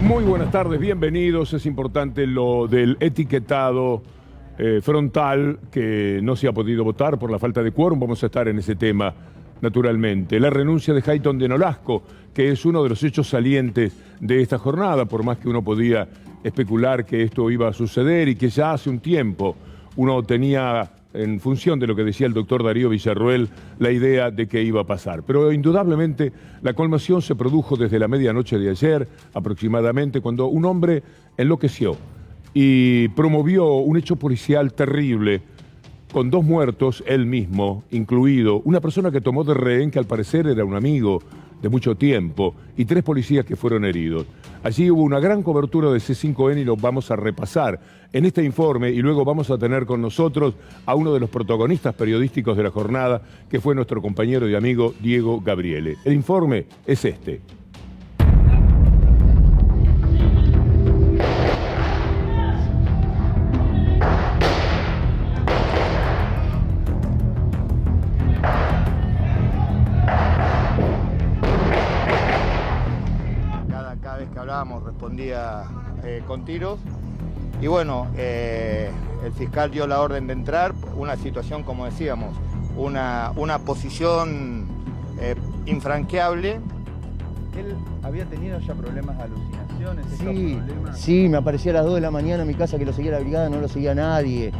Muy buenas tardes, bienvenidos. Es importante lo del etiquetado frontal, que no se ha podido votar por la falta de quórum. Vamos a estar en ese tema, naturalmente. La renuncia de Jayton de Nolasco, que es uno de los hechos salientes de esta jornada, por más que uno podía especular que esto iba a suceder y que ya hace un tiempo uno tenía, en función de lo que decía el doctor Darío Villarroel, la idea de que iba a pasar. Pero indudablemente la conmoción se produjo desde la medianoche de ayer, aproximadamente, cuando un hombre enloqueció y promovió un hecho policial terrible, con 2 muertos, él mismo incluido, una persona que tomó de rehén, que al parecer era un amigo de mucho tiempo, y 3 policías que fueron heridos. Allí hubo una gran cobertura de C5N y lo vamos a repasar en este informe, y luego vamos a tener con nosotros a uno de los protagonistas periodísticos de la jornada, que fue nuestro compañero y amigo Diego Gabriele. El informe es este. Respondía con tiros y bueno, el fiscal dio la orden de entrar. Una situación, como decíamos, una posición infranqueable. ¿Él había tenido ya problemas de alucinaciones? Sí, me aparecía a las 2 de la mañana en mi casa que lo seguía la brigada, no lo seguía nadie.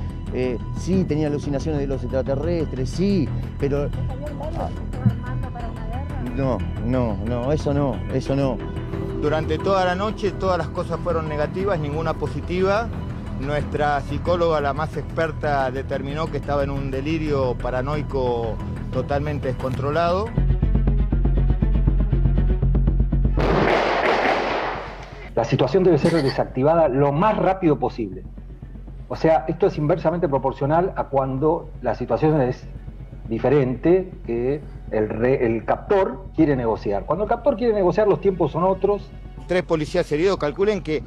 Sí, tenía alucinaciones de los extraterrestres, sí, pero... ¿Había hablado que estaba armando para una guerra? No, eso no. Durante toda la noche todas las cosas fueron negativas, ninguna positiva. Nuestra psicóloga, la más experta, determinó que estaba en un delirio paranoico totalmente descontrolado. La situación debe ser desactivada lo más rápido posible. O sea, esto es inversamente proporcional a cuando la situación es diferente, que el captor quiere negociar. Cuando el captor quiere negociar, los tiempos son otros. 3 policías heridos. Calculen que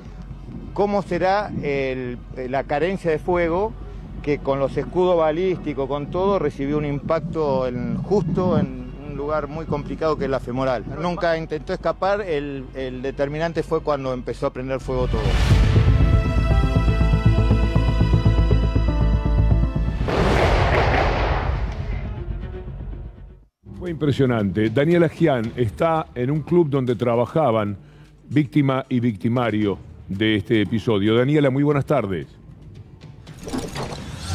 cómo será la carencia de fuego, que con los escudos balísticos, con todo, recibió un impacto justo en un lugar muy complicado que es la femoral. Nunca intentó escapar, el determinante fue cuando empezó a prender fuego todo. Fue impresionante. Daniela Gian está en un club donde trabajaban víctima y victimario de este episodio. Daniela, muy buenas tardes.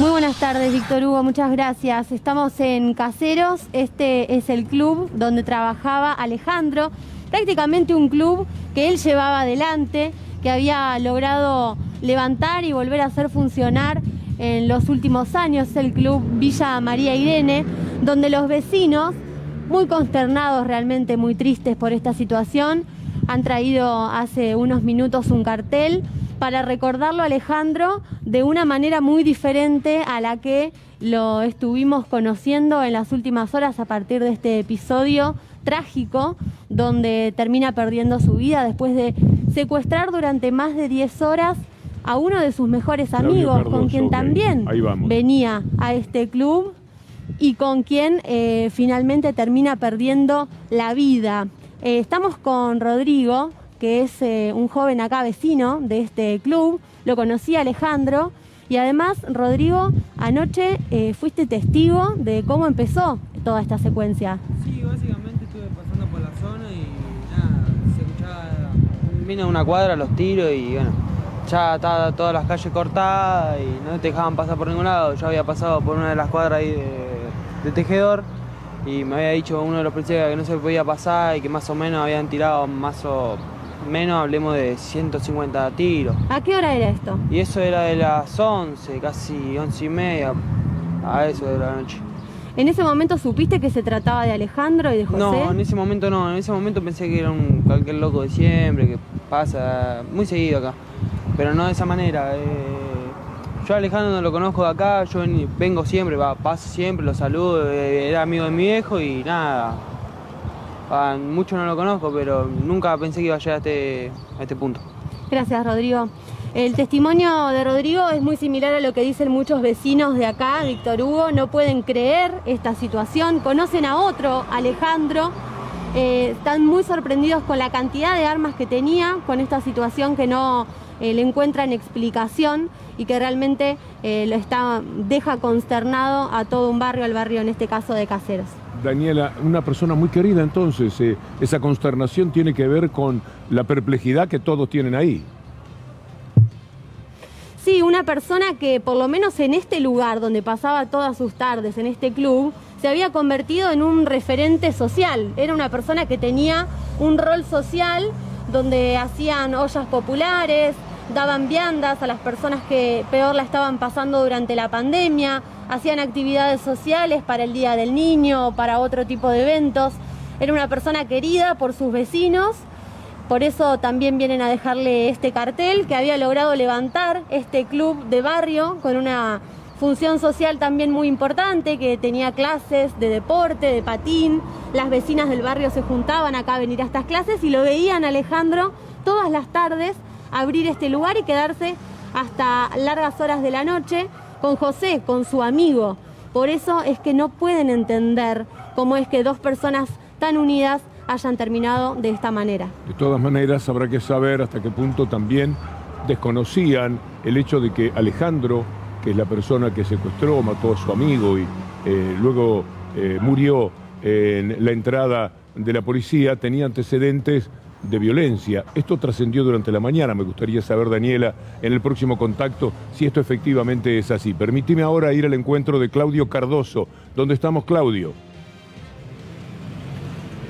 Muy buenas tardes, Víctor Hugo, muchas gracias. Estamos en Caseros, este es el club donde trabajaba Alejandro, prácticamente un club que él llevaba adelante, que había logrado levantar y volver a hacer funcionar en los últimos años, el club Villa María Irene, donde los vecinos, muy consternados, realmente muy tristes por esta situación, han traído hace unos minutos un cartel para recordarlo a Alejandro de una manera muy diferente a la que lo estuvimos conociendo en las últimas horas a partir de este episodio trágico donde termina perdiendo su vida después de secuestrar durante más de 10 horas a uno de sus mejores amigos, Cardoso, con quien también venía a este club y con quien finalmente termina perdiendo la vida. Estamos con Rodrigo, que es un joven acá vecino de este club, lo conocí a Alejandro y además, Rodrigo, anoche fuiste testigo de cómo empezó toda esta secuencia. Sí, básicamente estuve pasando por la zona y nada, se escuchaba, vine a una cuadra los tiros y bueno, ya estaban todas las calles cortadas y no te dejaban pasar por ningún lado. Yo había pasado por una de las cuadras ahí de Tejedor y me había dicho uno de los policías que no se podía pasar y que más o menos habían tirado más o menos, hablemos de 150 tiros. ¿A qué hora era esto? Y eso era de las 11, casi 11:30, a eso de la noche. ¿En ese momento supiste que se trataba de Alejandro y de José? No, en ese momento no, en ese momento pensé que era cualquier loco de siempre, que pasa muy seguido acá, pero no de esa manera. Yo a Alejandro no lo conozco de acá, yo vengo siempre, paso siempre, lo saludo, era amigo de mi viejo y nada. Mucho no lo conozco, pero nunca pensé que iba a llegar a este punto. Gracias, Rodrigo. El testimonio de Rodrigo es muy similar a lo que dicen muchos vecinos de acá, Víctor Hugo. No pueden creer esta situación. Conocen a otro, Alejandro, están muy sorprendidos con la cantidad de armas que tenía, con esta situación que no le encuentran explicación y que realmente deja consternado a todo un barrio, al barrio en este caso de Caseros. Daniela, una persona muy querida entonces, esa consternación tiene que ver con la perplejidad que todos tienen ahí. Sí, una persona que por lo menos en este lugar donde pasaba todas sus tardes, en este club, se había convertido en un referente social. Era una persona que tenía un rol social donde hacían ollas populares, daban viandas a las personas que peor la estaban pasando durante la pandemia, hacían actividades sociales para el Día del Niño o para otro tipo de eventos. Era una persona querida por sus vecinos. Por eso también vienen a dejarle este cartel que había logrado levantar este club de barrio con una función social también muy importante, que tenía clases de deporte, de patín. Las vecinas del barrio se juntaban acá a venir a estas clases y lo veían a Alejandro todas las tardes abrir este lugar y quedarse hasta largas horas de la noche con José, con su amigo. Por eso es que no pueden entender cómo es que dos personas tan unidas hayan terminado de esta manera. De todas maneras, habrá que saber hasta qué punto también desconocían el hecho de que Alejandro, que es la persona que secuestró, mató a su amigo y luego murió en la entrada de la policía, tenía antecedentes de violencia. Esto trascendió durante la mañana. Me gustaría saber, Daniela, en el próximo contacto, si esto efectivamente es así. Permíteme ahora ir al encuentro de Claudio Cardoso. ¿Dónde estamos, Claudio?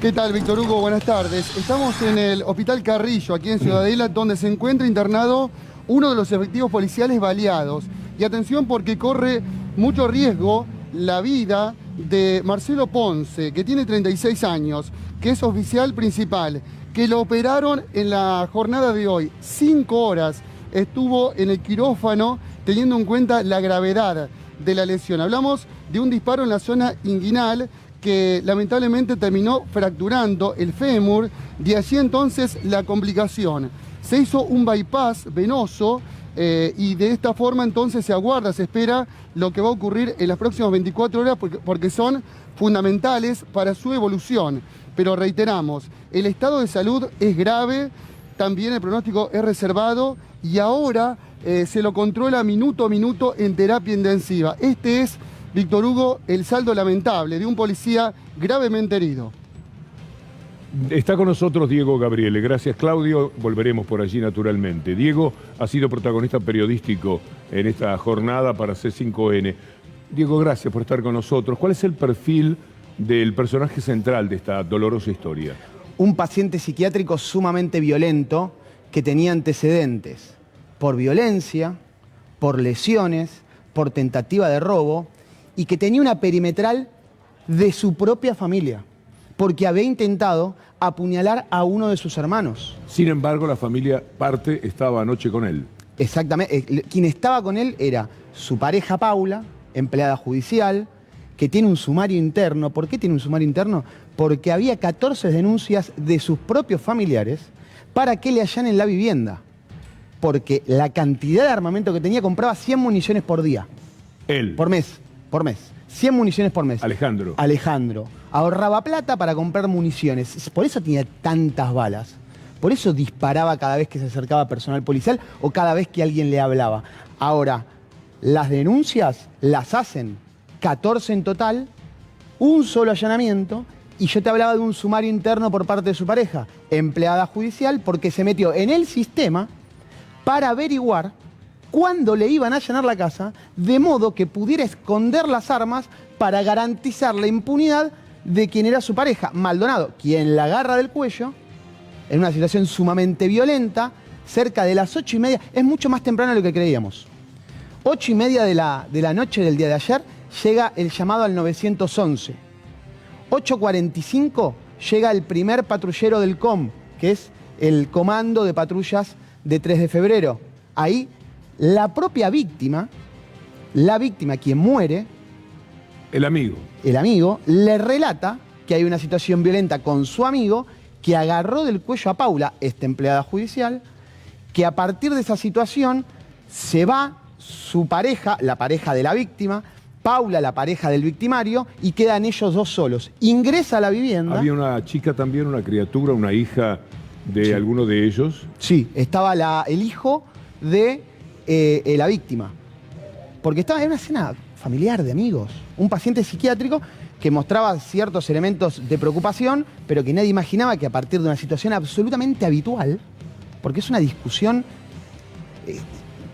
¿Qué tal, Víctor Hugo? Buenas tardes. Estamos en el Hospital Carrillo, aquí en Ciudadela, donde se encuentra internado uno de los efectivos policiales baleados. Y atención, porque corre mucho riesgo la vida de Marcelo Ponce, que tiene 36 años, que es oficial principal, que lo operaron en la jornada de hoy. 5 horas estuvo en el quirófano, teniendo en cuenta la gravedad de la lesión. Hablamos de un disparo en la zona inguinal que lamentablemente terminó fracturando el fémur, de allí entonces la complicación. Se hizo un bypass venoso y de esta forma entonces se aguarda, se espera lo que va a ocurrir en las próximas 24 horas porque son fundamentales para su evolución. Pero reiteramos, el estado de salud es grave, también el pronóstico es reservado y ahora se lo controla minuto a minuto en terapia intensiva. Este es, Víctor Hugo, el saldo lamentable de un policía gravemente herido. Está con nosotros Diego Gabriele. Gracias, Claudio. Volveremos por allí naturalmente. Diego ha sido protagonista periodístico en esta jornada para C5N. Diego, gracias por estar con nosotros. ¿Cuál es el perfil del personaje central de esta dolorosa historia? Un paciente psiquiátrico sumamente violento que tenía antecedentes por violencia, por lesiones, por tentativa de robo y que tenía una perimetral de su propia familia, porque había intentado apuñalar a uno de sus hermanos. Sin embargo, la familia parte estaba anoche con él. Exactamente. Quien estaba con él era su pareja Paula, empleada judicial, que tiene un sumario interno. ¿Por qué tiene un sumario interno? Porque había 14 denuncias de sus propios familiares para que le allanen la vivienda. Porque la cantidad de armamento que tenía, compraba 100 municiones por día. Él. Por mes. 100 municiones por mes. Alejandro. Ahorraba plata para comprar municiones. Por eso tenía tantas balas. Por eso disparaba cada vez que se acercaba personal policial o cada vez que alguien le hablaba. Ahora, las denuncias las hacen 14 en total, un solo allanamiento, y yo te hablaba de un sumario interno por parte de su pareja, empleada judicial, porque se metió en el sistema para averiguar cuándo le iban a allanar la casa, de modo que pudiera esconder las armas para garantizar la impunidad de quien era su pareja, Maldonado, quien la agarra del cuello, en una situación sumamente violenta, cerca de las 8:30, es mucho más temprano de lo que creíamos. 8:30 de la noche del día de ayer, llega el llamado al 911. 8:45 llega el primer patrullero del COM, que es el Comando de Patrullas de 3 de febrero. Ahí la propia víctima, quien muere, el amigo, le relata que hay una situación violenta con su amigo, que agarró del cuello a Paula, esta empleada judicial, que a partir de esa situación se va su pareja, la pareja de la víctima, Paula, la pareja del victimario, y quedan ellos dos solos. Ingresa a la vivienda. ¿Había una chica también, una criatura, una hija de alguno de ellos? Sí, estaba el hijo de la víctima. Porque estaba en una escena familiar de amigos. Un paciente psiquiátrico que mostraba ciertos elementos de preocupación, pero que nadie imaginaba que a partir de una situación absolutamente habitual, porque es una discusión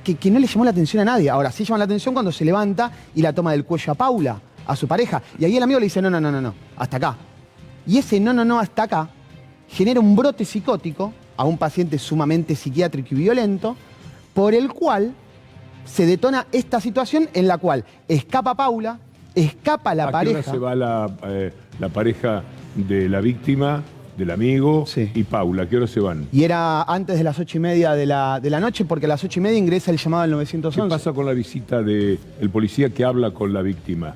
que no le llamó la atención a nadie. Ahora, sí llama la atención cuando se levanta y la toma del cuello a Paula, a su pareja. Y ahí el amigo le dice, no, hasta acá. Y ese no, hasta acá, genera un brote psicótico a un paciente sumamente psiquiátrico y violento, por el cual se detona esta situación en la cual escapa Paula, escapa la pareja. ¿A qué hora se va la pareja de la víctima, del amigo y Paula? ¿A qué hora se van? Y era antes de las 8:30 de la noche, porque a las 8:30 ingresa el llamado al 911. ¿Qué pasa con la visita del policía que habla con la víctima?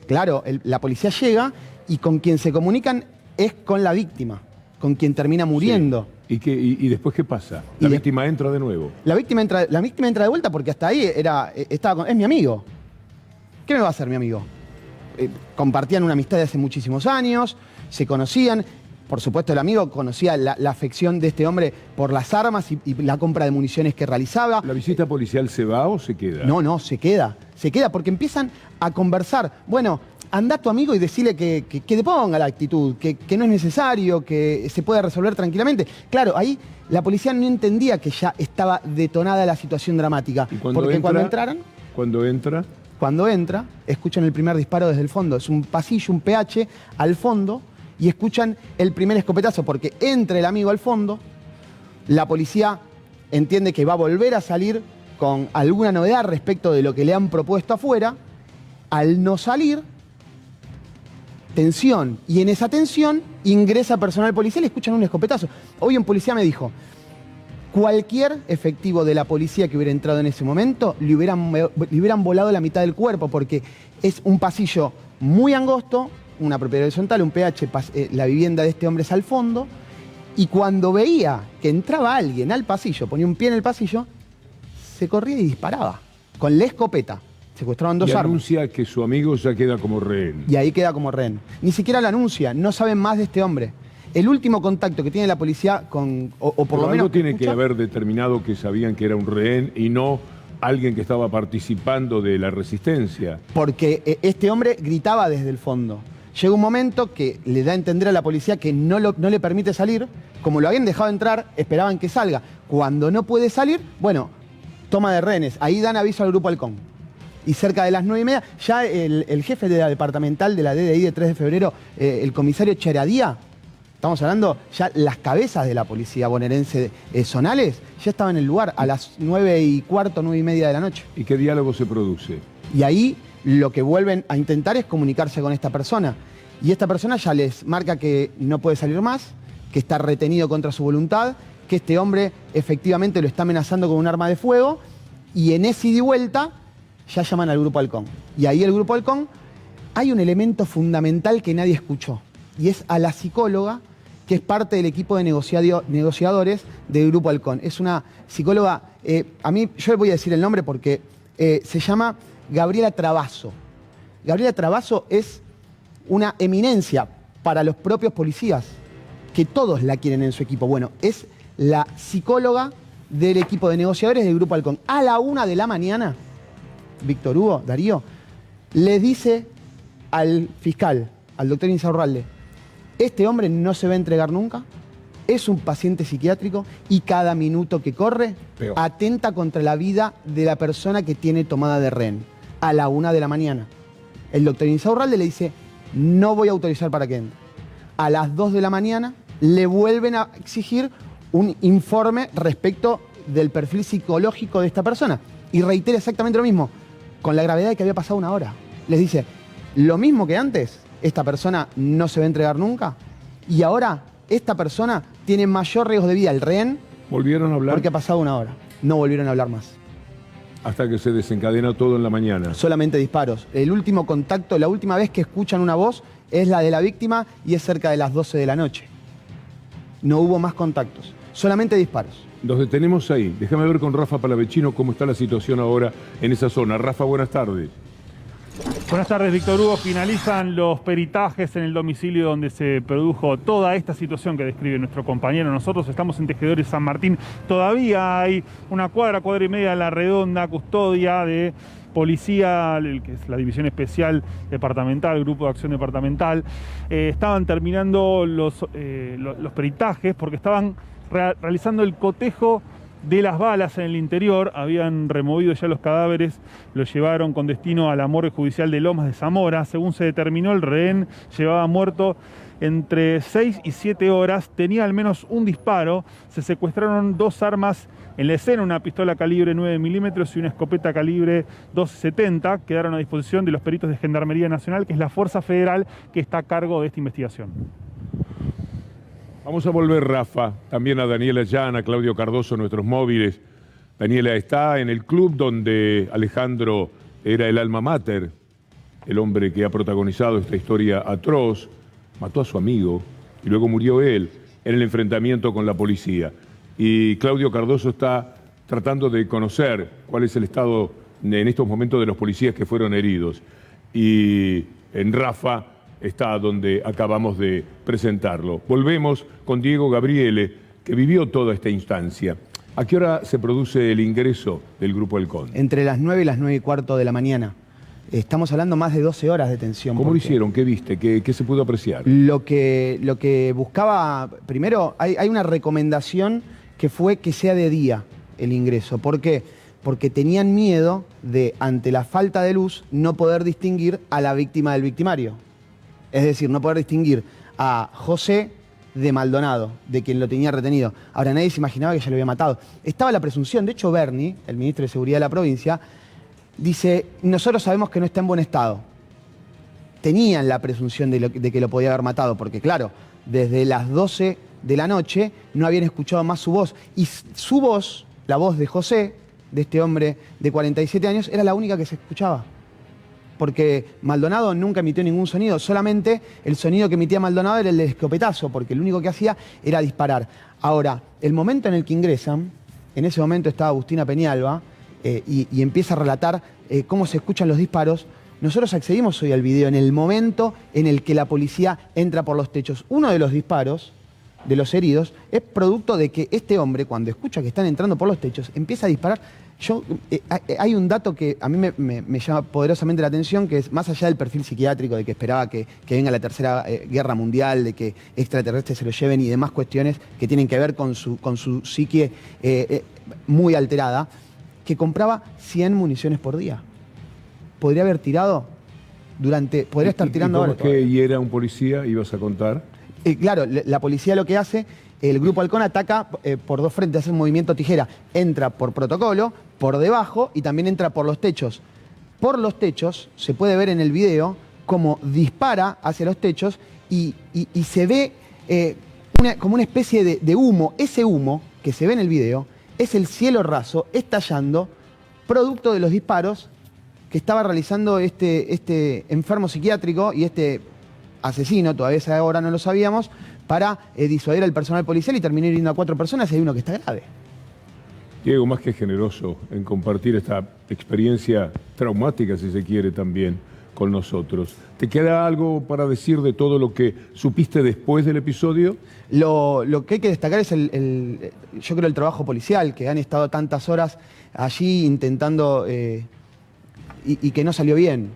Claro, la policía llega y con quien se comunican es con la víctima, con quien termina muriendo. Sí. ¿Y después qué pasa? ¿La víctima entra de nuevo? La víctima entra de vuelta porque hasta ahí es mi amigo. ¿Qué me va a hacer mi amigo? Compartían una amistad de hace muchísimos años, se conocían. Por supuesto, el amigo conocía la afección de este hombre por las armas y la compra de municiones que realizaba. ¿La visita policial se va o se queda? No, se queda. Se queda porque empiezan a conversar. Bueno, anda a tu amigo y decirle que te ponga la actitud, que no es necesario, que se puede resolver tranquilamente. Claro, ahí la policía no entendía que ya estaba detonada la situación dramática. ¿Y Cuando entra, escuchan el primer disparo desde el fondo. Es un pasillo, un PH al fondo, y escuchan el primer escopetazo porque entra el amigo al fondo. La policía entiende que va a volver a salir con alguna novedad respecto de lo que le han propuesto afuera. Al no salir, tensión. Y en esa tensión ingresa personal policial y escuchan un escopetazo. Hoy un policía me dijo, cualquier efectivo de la policía que hubiera entrado en ese momento le hubieran volado la mitad del cuerpo, porque es un pasillo muy angosto, una propiedad horizontal, un PH, la vivienda de este hombre es al fondo, y cuando veía que entraba alguien al pasillo, ponía un pie en el pasillo, se corría y disparaba con la escopeta. Secuestraron dos armas. Y anuncia que su amigo ya queda como rehén. Y ahí queda como rehén. Ni siquiera lo anuncia, no saben más de este hombre. El último contacto que tiene la policía con, o por lo menos... Algo tiene que haber determinado que sabían que era un rehén y no alguien que estaba participando de la resistencia. Porque este hombre gritaba desde el fondo. Llega un momento que le da a entender a la policía que no le permite salir. Como lo habían dejado entrar, esperaban que salga. Cuando no puede salir, bueno, toma de rehenes. Ahí dan aviso al Grupo Halcón. Y cerca de las 9:30, ya el jefe de la departamental de la DDI de 3 de febrero, el comisario Charadía, estamos hablando ya las cabezas de la policía bonaerense zonales, ya estaban en el lugar a las 9:15, 9:30 de la noche. ¿Y qué diálogo se produce? Y ahí lo que vuelven a intentar es comunicarse con esta persona. Y esta persona ya les marca que no puede salir más, que está retenido contra su voluntad, que este hombre efectivamente lo está amenazando con un arma de fuego, y en ese ida y vuelta ya llaman al Grupo Halcón. Y ahí el Grupo Halcón, hay un elemento fundamental que nadie escuchó, y es a la psicóloga que es parte del equipo de negociadores del Grupo Halcón. Es una psicóloga, yo le voy a decir el nombre porque se llama Gabriela Travasso. Gabriela Travasso es una eminencia para los propios policías, que todos la quieren en su equipo. Bueno, es la psicóloga del equipo de negociadores del Grupo Halcón. A la 1 de la mañana, Víctor Hugo, Darío, le dice al fiscal, al doctor Insaurralde, este hombre no se va a entregar nunca, es un paciente psiquiátrico y cada minuto que corre atenta contra la vida de la persona que tiene tomada de rehén. A la 1 de la mañana. El doctor Insaurralde le dice, no voy a autorizar para que entre. A las 2 de la mañana le vuelven a exigir un informe respecto del perfil psicológico de esta persona. Y reitera exactamente lo mismo, con la gravedad de que había pasado 1 hora. Les dice, lo mismo que antes, esta persona no se va a entregar nunca, y ahora esta persona tiene mayor riesgo de vida, el rehén. ¿Volvieron a hablar? Porque ha pasado 1 hora. No volvieron a hablar más. Hasta que se desencadena todo en la mañana. Solamente disparos. El último contacto, la última vez que escuchan una voz es la de la víctima y es cerca de las 12 de la noche. No hubo más contactos, solamente disparos. Nos detenemos ahí. Déjame ver con Rafa Palavecino cómo está la situación ahora en esa zona. Rafa, buenas tardes. Buenas tardes, Víctor Hugo. Finalizan los peritajes en el domicilio donde se produjo toda esta situación que describe nuestro compañero. Nosotros estamos en Tejedores San Martín. Todavía hay una cuadra y media a la redonda, custodia de policía, que es la División Especial Departamental, Grupo de Acción Departamental. Estaban terminando los peritajes porque estaban realizando el cotejo de las balas en el interior. Habían removido ya los cadáveres, los llevaron con destino a la morgue judicial de Lomas de Zamora. Según se determinó, el rehén llevaba muerto entre 6 y 7 horas, tenía al menos un disparo. Se secuestraron 2 armas en la escena, una pistola calibre 9 milímetros y una escopeta calibre 12.70. Quedaron a disposición de los peritos de Gendarmería Nacional, que es la fuerza federal que está a cargo de esta investigación. Vamos a volver, Rafa, también a Daniela Llana, a Claudio Cardoso, nuestros móviles. Daniela está en el club donde Alejandro era el alma mater, el hombre que ha protagonizado esta historia atroz, mató a su amigo y luego murió él en el enfrentamiento con la policía. Y Claudio Cardoso está tratando de conocer cuál es el estado en estos momentos de los policías que fueron heridos. Y en Rafa está donde acabamos de presentarlo. Volvemos con Diego Gabriele, que vivió toda esta instancia. ¿A qué hora se produce el ingreso del Grupo Halcón? Entre las 9 y las 9 y cuarto de la mañana. Estamos hablando más de 12 horas de tensión. ¿Cómo lo hicieron? ¿Qué viste? ¿Qué se pudo apreciar? Lo que buscaba, primero, hay una recomendación que fue que sea de día el ingreso. ¿Por qué? Porque tenían miedo de, ante la falta de luz, no poder distinguir a la víctima del victimario. Es decir, no poder distinguir a José de Maldonado, de quien lo tenía retenido. Ahora, nadie se imaginaba que ya lo había matado. Estaba la presunción, de hecho Berni, el ministro de Seguridad de la provincia, dice, nosotros sabemos que no está en buen estado. Tenían la presunción de que lo podía haber matado, porque claro, desde las 12 de la noche no habían escuchado más su voz. Y su voz, la voz de José, de este hombre de 47 años, era la única que se escuchaba. Porque Maldonado nunca emitió ningún sonido, solamente el sonido que emitía Maldonado era el del escopetazo, porque lo único que hacía era disparar. Ahora, el momento en el que ingresan, en ese momento estaba Agustina Peñalba, y empieza a relatar cómo se escuchan los disparos. Nosotros accedimos hoy al video en el momento en el que la policía entra por los techos. Uno de los disparos de los heridos es producto de que este hombre, cuando escucha que están entrando por los techos, empieza a disparar. Hay un dato que a mí me llama poderosamente la atención, que es más allá del perfil psiquiátrico, de que esperaba que venga la tercera guerra mundial, de que extraterrestres se lo lleven y demás cuestiones que tienen que ver con su psique muy alterada, que compraba 100 municiones por día. Podría haber tirado podría estar tirando ahora. ¿Cómo es que hiera un policía, ibas a contar? Claro, la policía lo que hace, el Grupo Halcón ataca por 2 frentes, hace un movimiento tijera. Entra por protocolo, por debajo y también entra por los techos. Por los techos, se puede ver en el video cómo dispara hacia los techos y se ve como una especie de humo. Ese humo que se ve en el video es el cielo raso estallando, producto de los disparos que estaba realizando este enfermo psiquiátrico y este asesino, todavía ahora no lo sabíamos, para disuadir al personal policial y terminar hiriendo a 4 personas y hay uno que está grave. Diego, más que generoso en compartir esta experiencia traumática, si se quiere, también con nosotros. ¿Te queda algo para decir de todo lo que supiste después del episodio? Lo que hay que destacar es yo creo el trabajo policial, que han estado tantas horas allí intentando y que no salió bien,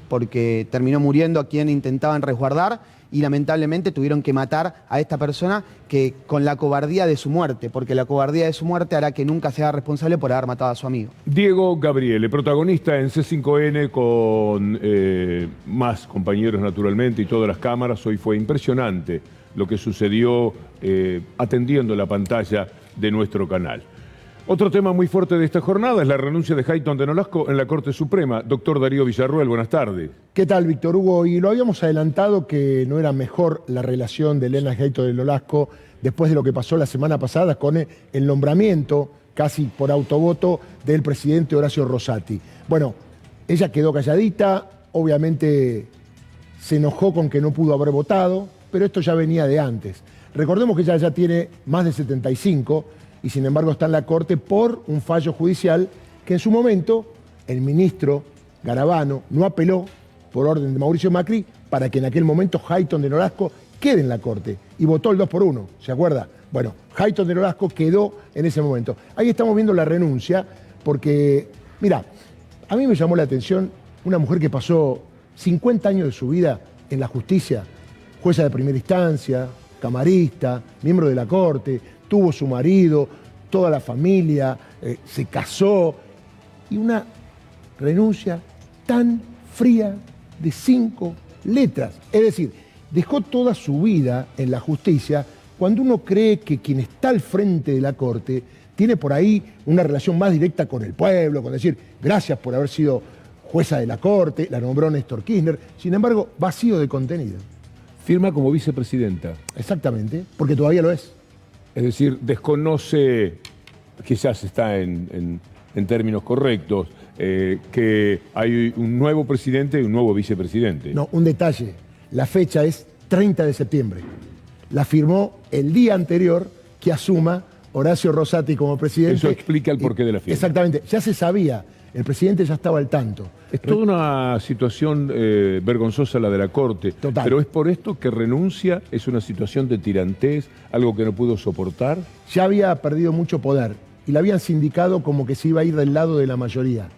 porque terminó muriendo a quien intentaban resguardar y lamentablemente tuvieron que matar a esta persona que con la cobardía de su muerte, porque la cobardía de su muerte hará que nunca sea responsable por haber matado a su amigo. Diego Gabriele, protagonista en C5N con más compañeros naturalmente y todas las cámaras. Hoy fue impresionante lo que sucedió atendiendo la pantalla de nuestro canal. Otro tema muy fuerte de esta jornada es la renuncia de Hayton de Nolasco en la Corte Suprema. Doctor Darío Villarruel, buenas tardes. ¿Qué tal, Víctor Hugo? Y lo habíamos adelantado que no era mejor la relación de Elena Hayton de Nolasco después de lo que pasó la semana pasada con el nombramiento, casi por autovoto, del presidente Horacio Rosati. Bueno, ella quedó calladita, obviamente se enojó con que no pudo haber votado, pero esto ya venía de antes. Recordemos que ella ya tiene más de 75 y sin embargo está en la Corte por un fallo judicial que en su momento el ministro Garabano no apeló por orden de Mauricio Macri, para que en aquel momento Hayton de Nolasco quede en la Corte. Y votó el 2-1, ¿se acuerda? Bueno, Hayton de Nolasco quedó en ese momento. Ahí estamos viendo la renuncia, porque, mira, a mí me llamó la atención una mujer que pasó 50 años de su vida en la justicia, jueza de primera instancia, camarista, miembro de la Corte, tuvo su marido, toda la familia, se casó, y una renuncia tan fría de 5 letras. Es decir, dejó toda su vida en la justicia cuando uno cree que quien está al frente de la Corte tiene por ahí una relación más directa con el pueblo, con decir gracias por haber sido jueza de la Corte, la nombró Néstor Kirchner, sin embargo, vacío de contenido. Firma como vicepresidenta. Exactamente, porque todavía lo es. Es decir, desconoce, quizás está en términos correctos, que hay un nuevo presidente y un nuevo vicepresidente. No, un detalle. La fecha es 30 de septiembre. La firmó el día anterior que asuma Horacio Rosati como presidente. Eso explica el porqué de la firma. Exactamente. Ya se sabía. El presidente ya estaba al tanto. Es toda una situación vergonzosa la de la Corte. Total. Pero es por esto que renuncia, es una situación de tirantez, algo que no pudo soportar. Ya había perdido mucho poder y la habían sindicado como que se iba a ir del lado de la mayoría.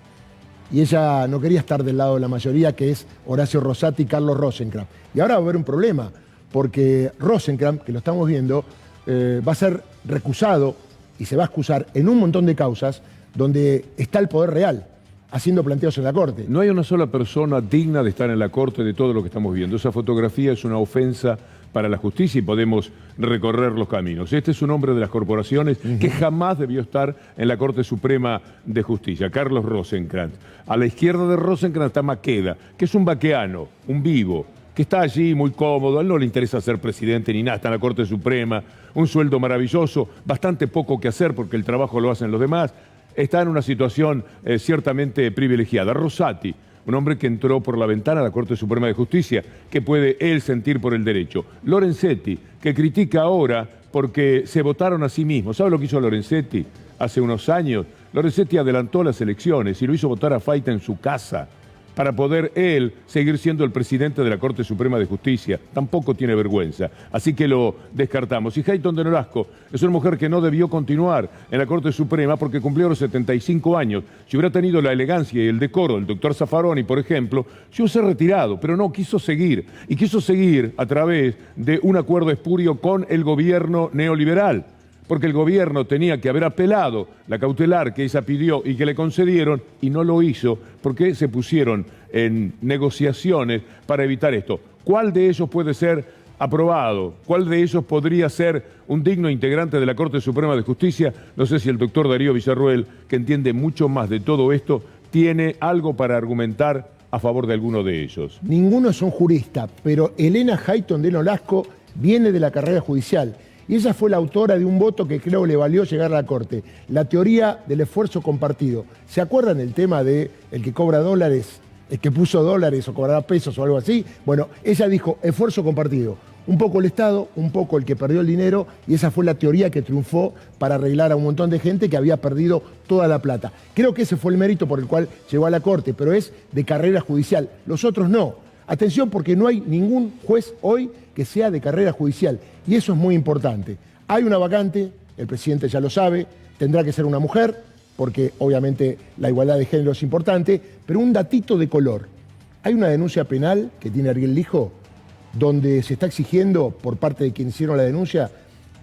Y ella no quería estar del lado de la mayoría, que es Horacio Rosati y Carlos Rosenkrantz. Y ahora va a haber un problema, porque Rosenkrantz, que lo estamos viendo, va a ser recusado y se va a excusar en un montón de causas donde está el poder real, haciendo planteos en la Corte. No hay una sola persona digna de estar en la Corte de todo lo que estamos viendo. Esa fotografía es una ofensa para la justicia y podemos recorrer los caminos. Este es un hombre de las corporaciones que jamás debió estar en la Corte Suprema de Justicia, Carlos Rosenkrantz. A la izquierda de Rosenkrantz está Maqueda, que es un vaqueano, un vivo, que está allí muy cómodo, a él no le interesa ser presidente ni nada, está en la Corte Suprema, un sueldo maravilloso, bastante poco que hacer porque el trabajo lo hacen los demás. Está en una situación ciertamente privilegiada. Rosati, un hombre que entró por la ventana a la Corte Suprema de Justicia, que puede él sentir por el derecho. Lorenzetti, que critica ahora porque se votaron a sí mismos. ¿Sabe lo que hizo Lorenzetti hace unos años? Lorenzetti adelantó las elecciones y lo hizo votar a Faita en su casa para poder él seguir siendo el presidente de la Corte Suprema de Justicia. Tampoco tiene vergüenza, así que lo descartamos. Y Hayton de Nolasco es una mujer que no debió continuar en la Corte Suprema porque cumplió los 75 años. Si hubiera tenido la elegancia y el decoro del doctor Zaffaroni, por ejemplo, se hubiese retirado, pero no, quiso seguir. Y quiso seguir a través de un acuerdo espurio con el gobierno neoliberal, porque el gobierno tenía que haber apelado la cautelar que ella pidió y que le concedieron, y no lo hizo porque se pusieron en negociaciones para evitar esto. ¿Cuál de ellos puede ser aprobado? ¿Cuál de ellos podría ser un digno integrante de la Corte Suprema de Justicia? No sé si el doctor Darío Villarroel, que entiende mucho más de todo esto, tiene algo para argumentar a favor de alguno de ellos. Ninguno es un jurista, pero Elena Hayton de Nolasco viene de la carrera judicial. Y ella fue la autora de un voto que creo le valió llegar a la Corte, la teoría del esfuerzo compartido. ¿Se acuerdan del tema de el que cobra dólares, el que puso dólares o cobrará pesos o algo así? Bueno, ella dijo esfuerzo compartido. Un poco el Estado, un poco el que perdió el dinero, y esa fue la teoría que triunfó para arreglar a un montón de gente que había perdido toda la plata. Creo que ese fue el mérito por el cual llegó a la Corte, pero es de carrera judicial. Los otros no. Atención, porque no hay ningún juez hoy que sea de carrera judicial, y eso es muy importante. Hay una vacante, el presidente ya lo sabe, tendrá que ser una mujer, porque obviamente la igualdad de género es importante, pero un datito de color. Hay una denuncia penal que tiene Ariel Lijo, donde se está exigiendo por parte de quienes hicieron la denuncia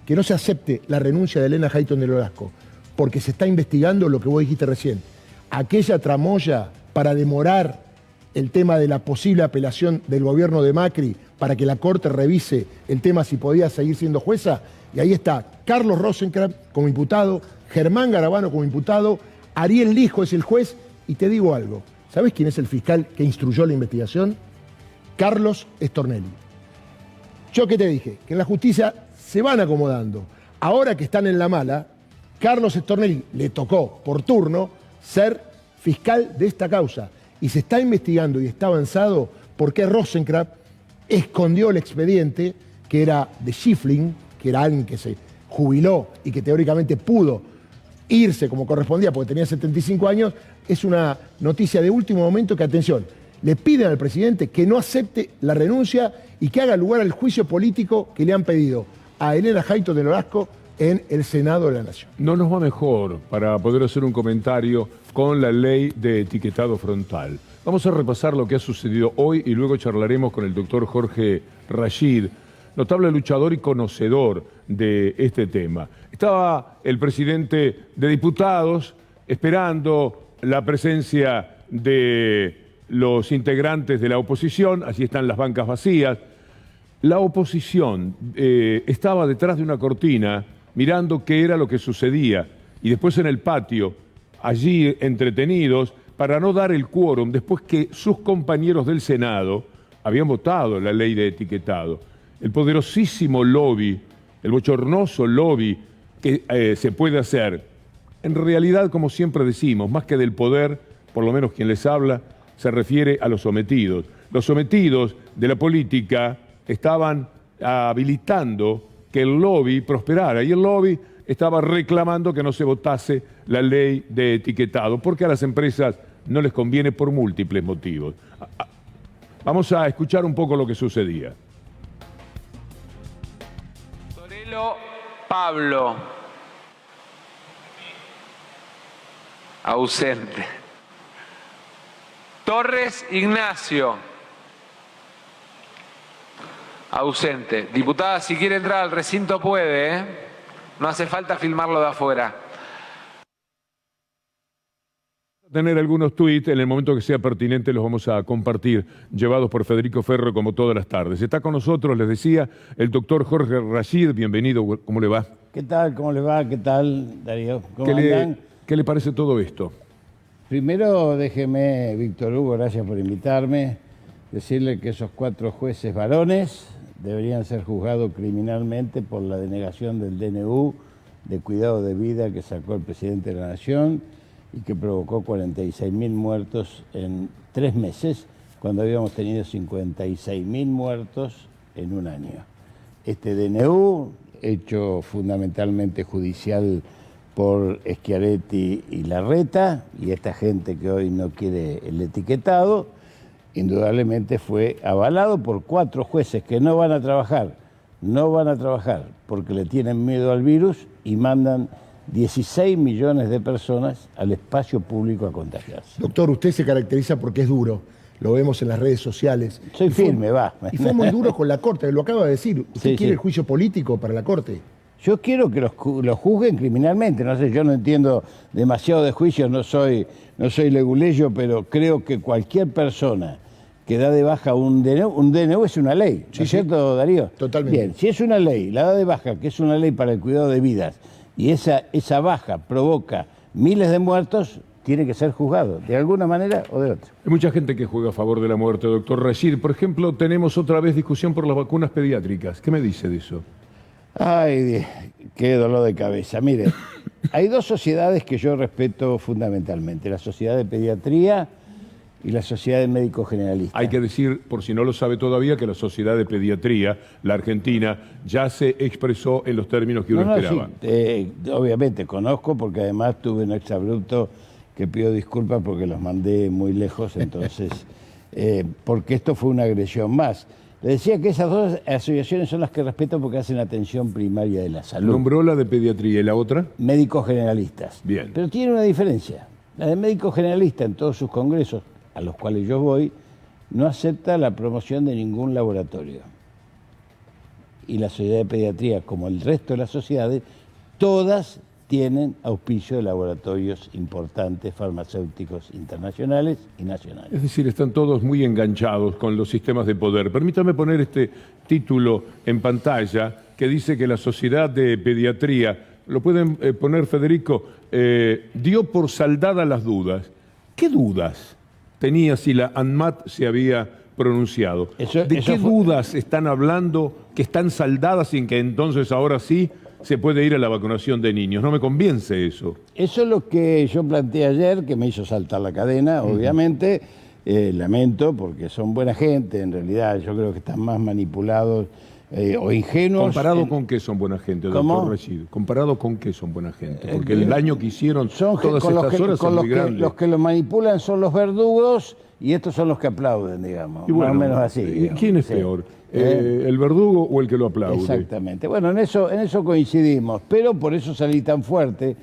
que no se acepte la renuncia de Elena Hayton de Nolasco, porque se está investigando lo que vos dijiste recién. Aquella tramoya para demorar el tema de la posible apelación del gobierno de Macri para que la Corte revise el tema si podía seguir siendo jueza, y ahí está Carlos Rosenkrantz como imputado, Germán Garabano como imputado, Ariel Lijo es el juez, y te digo algo, ¿sabes quién es el fiscal que instruyó la investigación? Carlos Stornelli. Yo qué te dije, que en la justicia se van acomodando. Ahora que están en la mala, Carlos Stornelli le tocó por turno ser fiscal de esta causa. Y se está investigando y está avanzado por qué Rosenkrantz escondió el expediente que era de Schiffling, que era alguien que se jubiló y que teóricamente pudo irse como correspondía porque tenía 75 años. Es una noticia de último momento que, atención, le piden al presidente que no acepte la renuncia y que haga lugar al juicio político que le han pedido a Elena Jaito de Nolasco en el Senado de la Nación. No nos va mejor para poder hacer un comentario con la ley de etiquetado frontal. Vamos a repasar lo que ha sucedido hoy y luego charlaremos con el doctor Jorge Rashid, notable luchador y conocedor de este tema. Estaba el presidente de diputados esperando la presencia de los integrantes de la oposición, allí están las bancas vacías. La oposición estaba detrás de una cortina mirando qué era lo que sucedía y después en el patio, allí entretenidos, para no dar el quórum después que sus compañeros del Senado habían votado la ley de etiquetado. El poderosísimo lobby, el bochornoso lobby que se puede hacer, en realidad, como siempre decimos, más que del poder, por lo menos quien les habla, se refiere a los sometidos. Los sometidos de la política estaban habilitando que el lobby prosperara y el lobby estaba reclamando que no se votase la ley de etiquetado porque a las empresas no les conviene por múltiples motivos. Vamos a escuchar un poco lo que sucedía. Torello Pablo. Ausente. Torres Ignacio. Ausente. Diputada, si quiere entrar al recinto puede, ¿eh? No hace falta filmarlo de afuera. Tener algunos tuits, en el momento que sea pertinente los vamos a compartir, llevados por Federico Ferro como todas las tardes. Está con nosotros, les decía, el doctor Jorge Rashid. Bienvenido, ¿cómo le va? ¿Qué tal? ¿Cómo le va? ¿Qué tal, Darío? ¿Cómo andan? ¿Qué le parece todo esto? Primero, déjeme, Víctor Hugo, gracias por invitarme, decirle que esos 4 jueces varones deberían ser juzgados criminalmente por la denegación del DNU de cuidado de vida que sacó el presidente de la Nación y que provocó 46.000 muertos en 3 meses, cuando habíamos tenido 56.000 muertos en un año. Este DNU, hecho fundamentalmente judicial por Schiaretti y Larreta, y esta gente que hoy no quiere el etiquetado, indudablemente fue avalado por 4 jueces que no van a trabajar porque le tienen miedo al virus y mandan 16 millones de personas al espacio público a contagiarse. Doctor, usted se caracteriza porque es duro, lo vemos en las redes sociales. Soy firme, va. Y fue muy duro con la Corte, lo acaba de decir. ¿Usted Sí, quiere sí. el juicio político para la Corte? Yo quiero que los juzguen criminalmente, no sé, yo no entiendo demasiado de juicios, no soy leguleyo, pero creo que cualquier persona que da de baja un DNU es una ley, ¿no es cierto, Darío? Totalmente. Bien, si es una ley, la da de baja, que es una ley para el cuidado de vidas, y esa baja provoca miles de muertos, tiene que ser juzgado, de alguna manera o de otra. Hay mucha gente que juega a favor de la muerte, doctor Rashid. Por ejemplo, tenemos otra vez discusión por las vacunas pediátricas. ¿Qué me dice de eso? Ay, qué dolor de cabeza. Mire, hay 2 sociedades que yo respeto fundamentalmente, la Sociedad de Pediatría y la Sociedad de Médicos Generalistas. Hay que decir, por si no lo sabe todavía, que la Sociedad de Pediatría, la Argentina, ya se expresó en los términos que uno esperaba. Sí, obviamente conozco porque además tuve un exabrupto que pido disculpas porque los mandé muy lejos, entonces, porque esto fue una agresión más. Le decía que esas 2 asociaciones son las que respeto porque hacen atención primaria de la salud. ¿Nombró la de pediatría y la otra? Médicos generalistas. Bien. Pero tiene una diferencia. La de médicos generalistas en todos sus congresos, a los cuales yo voy, no acepta la promoción de ningún laboratorio. Y la Sociedad de Pediatría, como el resto de las sociedades, todas tienen auspicio de laboratorios importantes, farmacéuticos internacionales y nacionales. Es decir, están todos muy enganchados con los sistemas de poder. Permítame poner este título en pantalla que dice que la Sociedad de Pediatría, lo pueden poner, Federico, dio por saldadas las dudas. ¿Qué dudas tenía si la ANMAT se había pronunciado? ¿De qué dudas están hablando que están saldadas y en que entonces ahora sí se puede ir a la vacunación de niños? No me convence eso. Eso es lo que yo planteé ayer, que me hizo saltar la cadena, obviamente. Lamento, porque son buena gente, en realidad yo creo que están más manipulados o ingenuos. ¿Comparado con qué son buena gente, doctor Rashid? ¿Comparado con qué son buena gente? Porque el daño que hicieron todas estas horas son muy grandes. Los que lo manipulan son los verdugos y estos son los que aplauden, digamos, Y bueno, más o menos así. Digamos. ¿Quién es Sí. peor? ¿El verdugo o el que lo aplaude? Exactamente. Bueno, en eso coincidimos, pero por eso salí tan fuerte,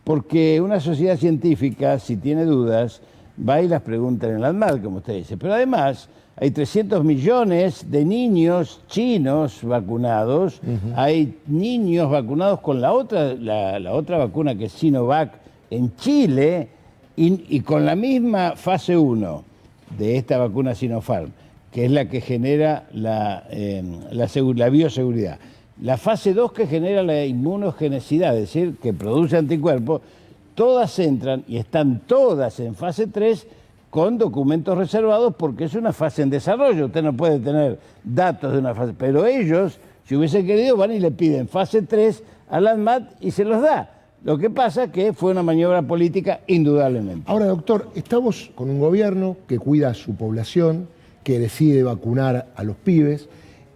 porque una sociedad científica, si tiene dudas, va y las pregunta en el ANMAT, como usted dice. Pero además hay 300 millones de niños chinos vacunados, hay niños vacunados con la otra vacuna que es Sinovac en Chile y con la misma fase 1 de esta vacuna Sinopharm, que es la que genera la bioseguridad. La fase 2 que genera la inmunogenicidad, es decir, que produce anticuerpos, todas entran y están todas en fase 3 con documentos reservados porque es una fase en desarrollo. Usted no puede tener datos de una fase, pero ellos, si hubiesen querido, van y le piden fase 3 al ANMAT y se los da. Lo que pasa es que fue una maniobra política indudablemente. Ahora, doctor, estamos con un gobierno que cuida a su población, que decide vacunar a los pibes.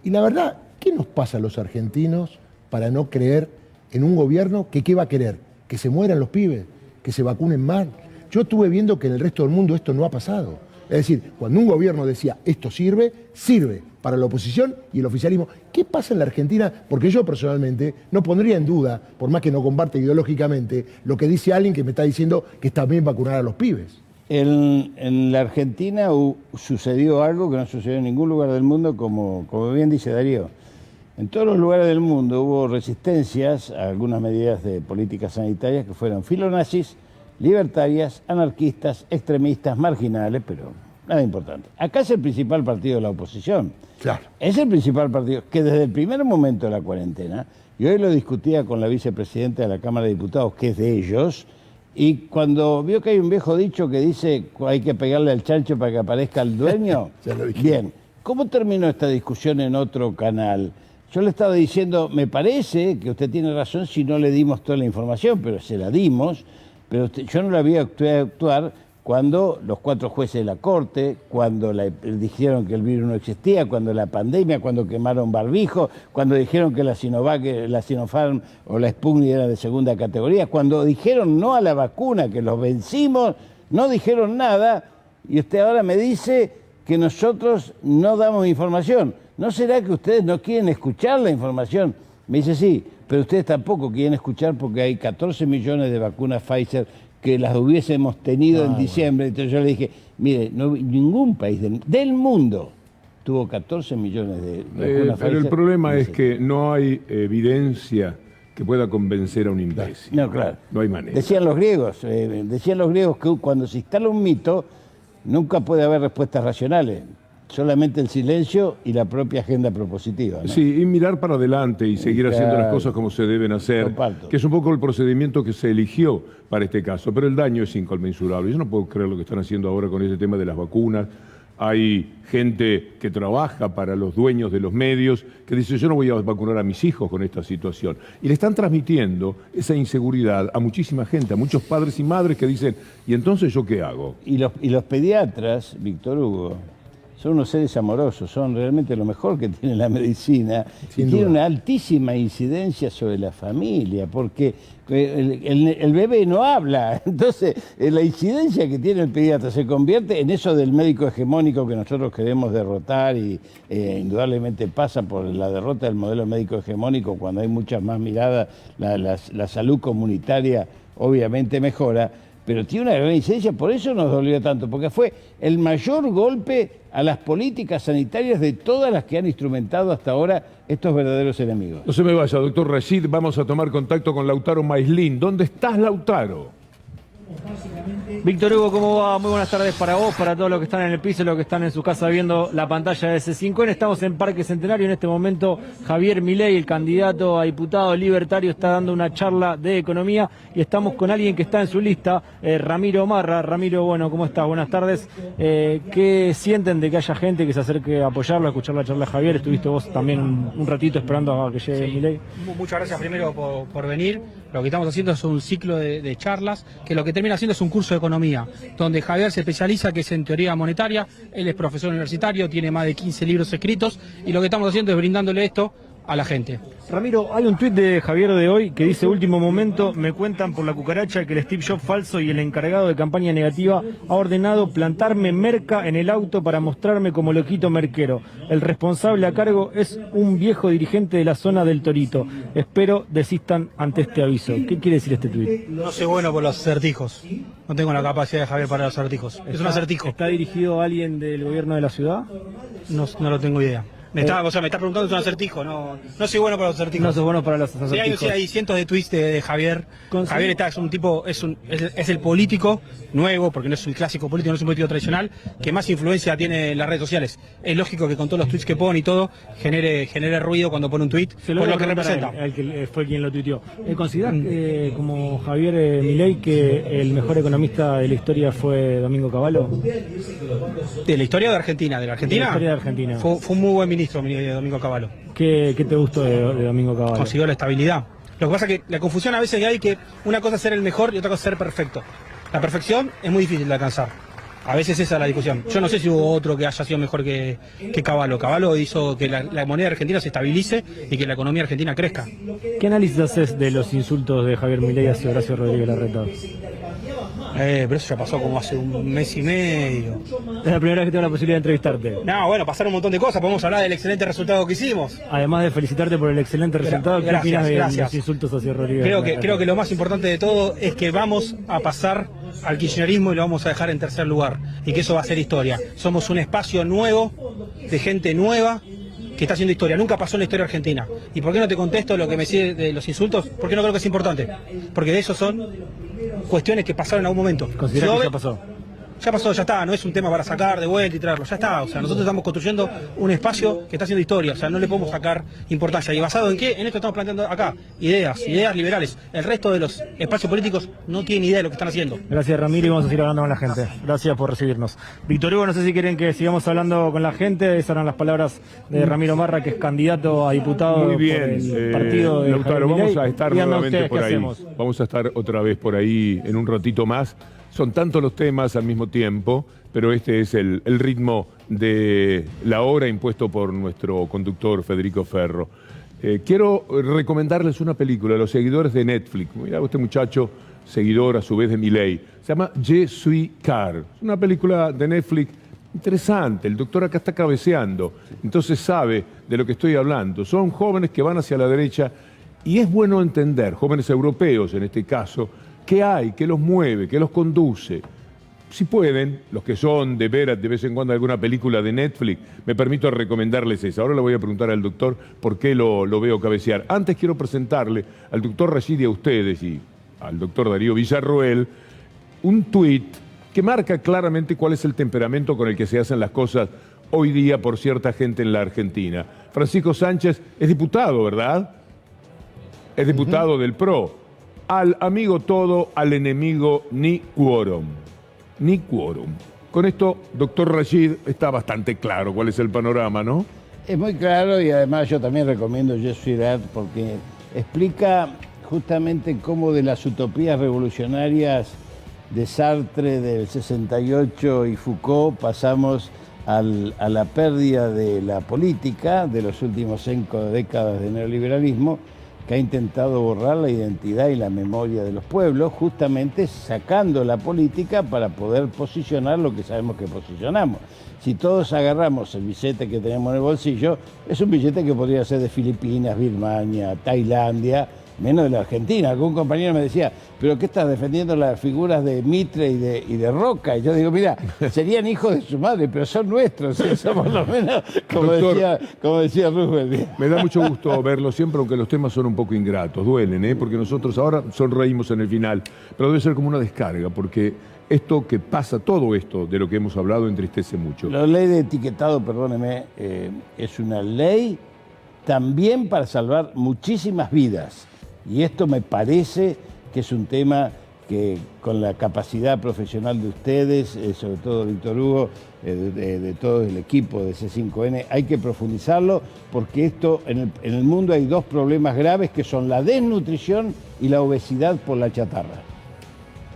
Y la verdad, ¿qué nos pasa a los argentinos para no creer en un gobierno que qué va a querer? ¿Que se mueran los pibes? ¿Que se vacunen mal? Yo estuve viendo que en el resto del mundo esto no ha pasado. Es decir, cuando un gobierno decía esto sirve, sirve para la oposición y el oficialismo. ¿Qué pasa en la Argentina? Porque yo personalmente no pondría en duda, por más que no comparte ideológicamente, lo que dice alguien que me está diciendo que está bien vacunar a los pibes. En la Argentina sucedió algo que no sucedió en ningún lugar del mundo, como bien dice Darío. En todos los lugares del mundo hubo resistencias a algunas medidas de políticas sanitarias que fueron filonazis, libertarias, anarquistas, extremistas, marginales, pero nada importante. Acá es el principal partido de la oposición. Claro. Es el principal partido que desde el primer momento de la cuarentena, y hoy lo discutía con la vicepresidenta de la Cámara de Diputados, que es de ellos, y cuando vio que hay un viejo dicho que dice hay que pegarle al chancho para que aparezca el dueño, bien, ¿cómo terminó esta discusión en otro canal? Yo le estaba diciendo, me parece que usted tiene razón si no le dimos toda la información, pero se la dimos, pero yo no la vi actuar cuando los 4 jueces de la Corte, cuando dijeron que el virus no existía, cuando la pandemia, cuando quemaron barbijo, cuando dijeron que la Sinovac, la Sinopharm o la Sputnik era de segunda categoría, cuando dijeron no a la vacuna, que los vencimos, no dijeron nada, y usted ahora me dice que nosotros no damos información. ¿No será que ustedes no quieren escuchar la información? Me dice, sí, pero ustedes tampoco quieren escuchar porque hay 14 millones de vacunas Pfizer que las hubiésemos tenido en diciembre. Entonces yo le dije, mire, ningún país del mundo tuvo 14 millones de vacunas Pfizer. Pero el problema es que no hay evidencia que pueda convencer a un imbécil. No, claro. No hay manera. Decían los griegos que cuando se instala un mito, nunca puede haber respuestas racionales. Solamente el silencio y la propia agenda propositiva, ¿no? Sí, y mirar para adelante y seguir haciendo las cosas como se deben hacer, Comparto. que es un poco el procedimiento que se eligió para este caso, pero el daño es inconmensurable. Yo no puedo creer lo que están haciendo ahora con ese tema de las vacunas. Hay gente que trabaja para los dueños de los medios que dice, yo no voy a vacunar a mis hijos con esta situación. Y le están transmitiendo esa inseguridad a muchísima gente, a muchos padres y madres que dicen, ¿y entonces yo qué hago? Y los pediatras, Víctor Hugo, son unos seres amorosos, son realmente lo mejor que tiene la medicina y tiene una altísima incidencia sobre la familia, porque el bebé no habla, entonces la incidencia que tiene el pediatra se convierte en eso del médico hegemónico que nosotros queremos derrotar y indudablemente pasa por la derrota del modelo médico hegemónico. Cuando hay muchas más miradas, la salud comunitaria obviamente mejora, pero tiene una gran incidencia, por eso nos dolió tanto, porque fue el mayor golpe a las políticas sanitarias de todas las que han instrumentado hasta ahora estos verdaderos enemigos. No se me vaya, doctor Rashid, vamos a tomar contacto con Lautaro Maislin. ¿Dónde estás, Lautaro? Víctor Hugo, ¿cómo va? Muy buenas tardes para vos, para todos los que están en el piso, los que están en su casa viendo la pantalla de C5N. Estamos en Parque Centenario. En este momento Javier Milei, el candidato a diputado libertario, está dando una charla de economía y estamos con alguien que está en su lista, Ramiro Marra. Ramiro, bueno, ¿cómo estás? Buenas tardes. ¿Qué sienten de que haya gente que se acerque a apoyarlo, a escuchar la charla de Javier? Estuviste vos también un ratito esperando a que llegue Milei. Muchas gracias primero por venir. Lo que estamos haciendo es un ciclo de charlas, que lo que termina haciendo es un curso de economía, donde Javier se especializa, que es en teoría monetaria. Él es profesor universitario, tiene más de 15 libros escritos, y lo que estamos haciendo es brindándole esto a la gente. Ramiro, hay un tuit de Javier de hoy que dice: último momento, me cuentan por la cucaracha que el Steve Jobs falso y el encargado de campaña negativa ha ordenado plantarme merca en el auto para mostrarme como loquito merquero. El responsable a cargo es un viejo dirigente de la zona del Torito. Espero desistan ante este aviso. ¿Qué quiere decir este tuit? No soy bueno por los acertijos. No tengo la capacidad de Javier para los acertijos. Es un acertijo. ¿Está dirigido a alguien del gobierno de la ciudad? No lo tengo idea. Me está preguntando, es un acertijo, no soy bueno para los acertijos. No sos bueno para los acertijos. Sí, hay cientos de tweets de Javier. Javier es un tipo, es el político nuevo, porque no es un clásico político, no es un político tradicional, que más influencia tiene en las redes sociales. Es lógico que con todos los tweets que pone y todo, genere ruido cuando pone un tweet, por lo que representa. El que fue quien lo tuiteó. ¿Considerás como Javier Milei que el mejor economista de la historia fue Domingo Cavallo? ¿De la historia de Argentina? ¿De la Argentina? De la historia de Argentina. Fue un muy buen ministro, Domingo Cavallo. ¿Qué te gustó de Domingo Cavallo? Consiguió la estabilidad. Lo que pasa es que la confusión a veces hay que una cosa es ser el mejor y otra cosa es ser perfecto. La perfección es muy difícil de alcanzar. A veces esa es la discusión. Yo no sé si hubo otro que haya sido mejor que Cavallo. Cavallo hizo que la moneda argentina se estabilice y que la economía argentina crezca. ¿Qué análisis haces de los insultos de Javier Milei hacia Horacio Rodríguez Larreta? Pero eso ya pasó como hace un mes y medio. Es la primera vez que tengo la posibilidad de entrevistarte. No, bueno, pasaron un montón de cosas. Podemos hablar del excelente resultado que hicimos. Además de felicitarte por el excelente resultado, ¿qué opinas de los insultos hacia Rodríguez? Creo que lo más importante de todo es que vamos a pasar al kirchnerismo y lo vamos a dejar en tercer lugar. Y que eso va a ser historia. Somos un espacio nuevo, de gente nueva, que está haciendo historia. Nunca pasó en la historia argentina. ¿Y por qué no te contesto lo que me sigue de los insultos? Porque no creo que es importante. Porque de eso son cuestiones que pasaron en algún momento. ¿Considerás que ya pasó? Ya pasó, ya está, no es un tema para sacar de vuelta y traerlo, ya está, o sea, nosotros estamos construyendo un espacio que está haciendo historia, o sea, no le podemos sacar importancia. ¿Y basado en qué? En esto estamos planteando acá, ideas liberales. El resto de los espacios políticos no tienen idea de lo que están haciendo. Gracias, Ramiro, y vamos a seguir hablando con la gente. Gracias por recibirnos. Víctor Hugo, no sé si quieren que sigamos hablando con la gente. Esas eran las palabras de Ramiro Marra, que es candidato a diputado. Muy bien, por el partido de Lautaro, vamos a estar nuevamente por ahí. Hacemos. Vamos a estar otra vez por ahí en un ratito más. Son tantos los temas al mismo tiempo, pero este es el ritmo de la hora impuesto por nuestro conductor Federico Ferro. Quiero recomendarles una película a los seguidores de Netflix. Mira, este muchacho, seguidor a su vez de Milei, se llama Je suis car. Es una película de Netflix interesante. El doctor acá está cabeceando, entonces sabe de lo que estoy hablando. Son jóvenes que van hacia la derecha y es bueno entender, jóvenes europeos en este caso, qué hay, qué los mueve, qué los conduce. Si pueden, los que son de ver de vez en cuando alguna película de Netflix, me permito recomendarles esa. Ahora le voy a preguntar al doctor por qué lo veo cabecear. Antes quiero presentarle al doctor Rashid y a ustedes y al doctor Darío Villarroel un tuit que marca claramente cuál es el temperamento con el que se hacen las cosas hoy día por cierta gente en la Argentina. Francisco Sánchez es diputado, ¿verdad? Es diputado del PRO. Al amigo todo, al enemigo ni quórum. Ni quórum. Con esto, doctor Rashid, está bastante claro cuál es el panorama, ¿no? Es muy claro y además yo también recomiendo Je suis rat porque explica justamente cómo de las utopías revolucionarias de Sartre del 68 y Foucault pasamos a la pérdida de la política de los últimos 5 décadas de neoliberalismo, que ha intentado borrar la identidad y la memoria de los pueblos, justamente sacando la política para poder posicionar lo que sabemos que posicionamos. Si todos agarramos el billete que tenemos en el bolsillo, es un billete que podría ser de Filipinas, Birmania, Tailandia, menos de la Argentina. Algún compañero me decía, ¿pero qué estás defendiendo las figuras de Mitre y de Roca? Y yo digo, mira, serían hijos de su madre, pero son nuestros, somos por lo menos, como decía Roosevelt. Me da mucho gusto verlo siempre, aunque los temas son un poco ingratos, duelen, porque nosotros ahora sonreímos en el final, pero debe ser como una descarga, porque esto que pasa, todo esto de lo que hemos hablado, entristece mucho. La ley de etiquetado, perdóneme, es una ley también para salvar muchísimas vidas. Y esto me parece que es un tema que con la capacidad profesional de ustedes, sobre todo Víctor Hugo, de todo el equipo de C5N, hay que profundizarlo porque esto en el mundo hay dos problemas graves que son la desnutrición y la obesidad por la chatarra.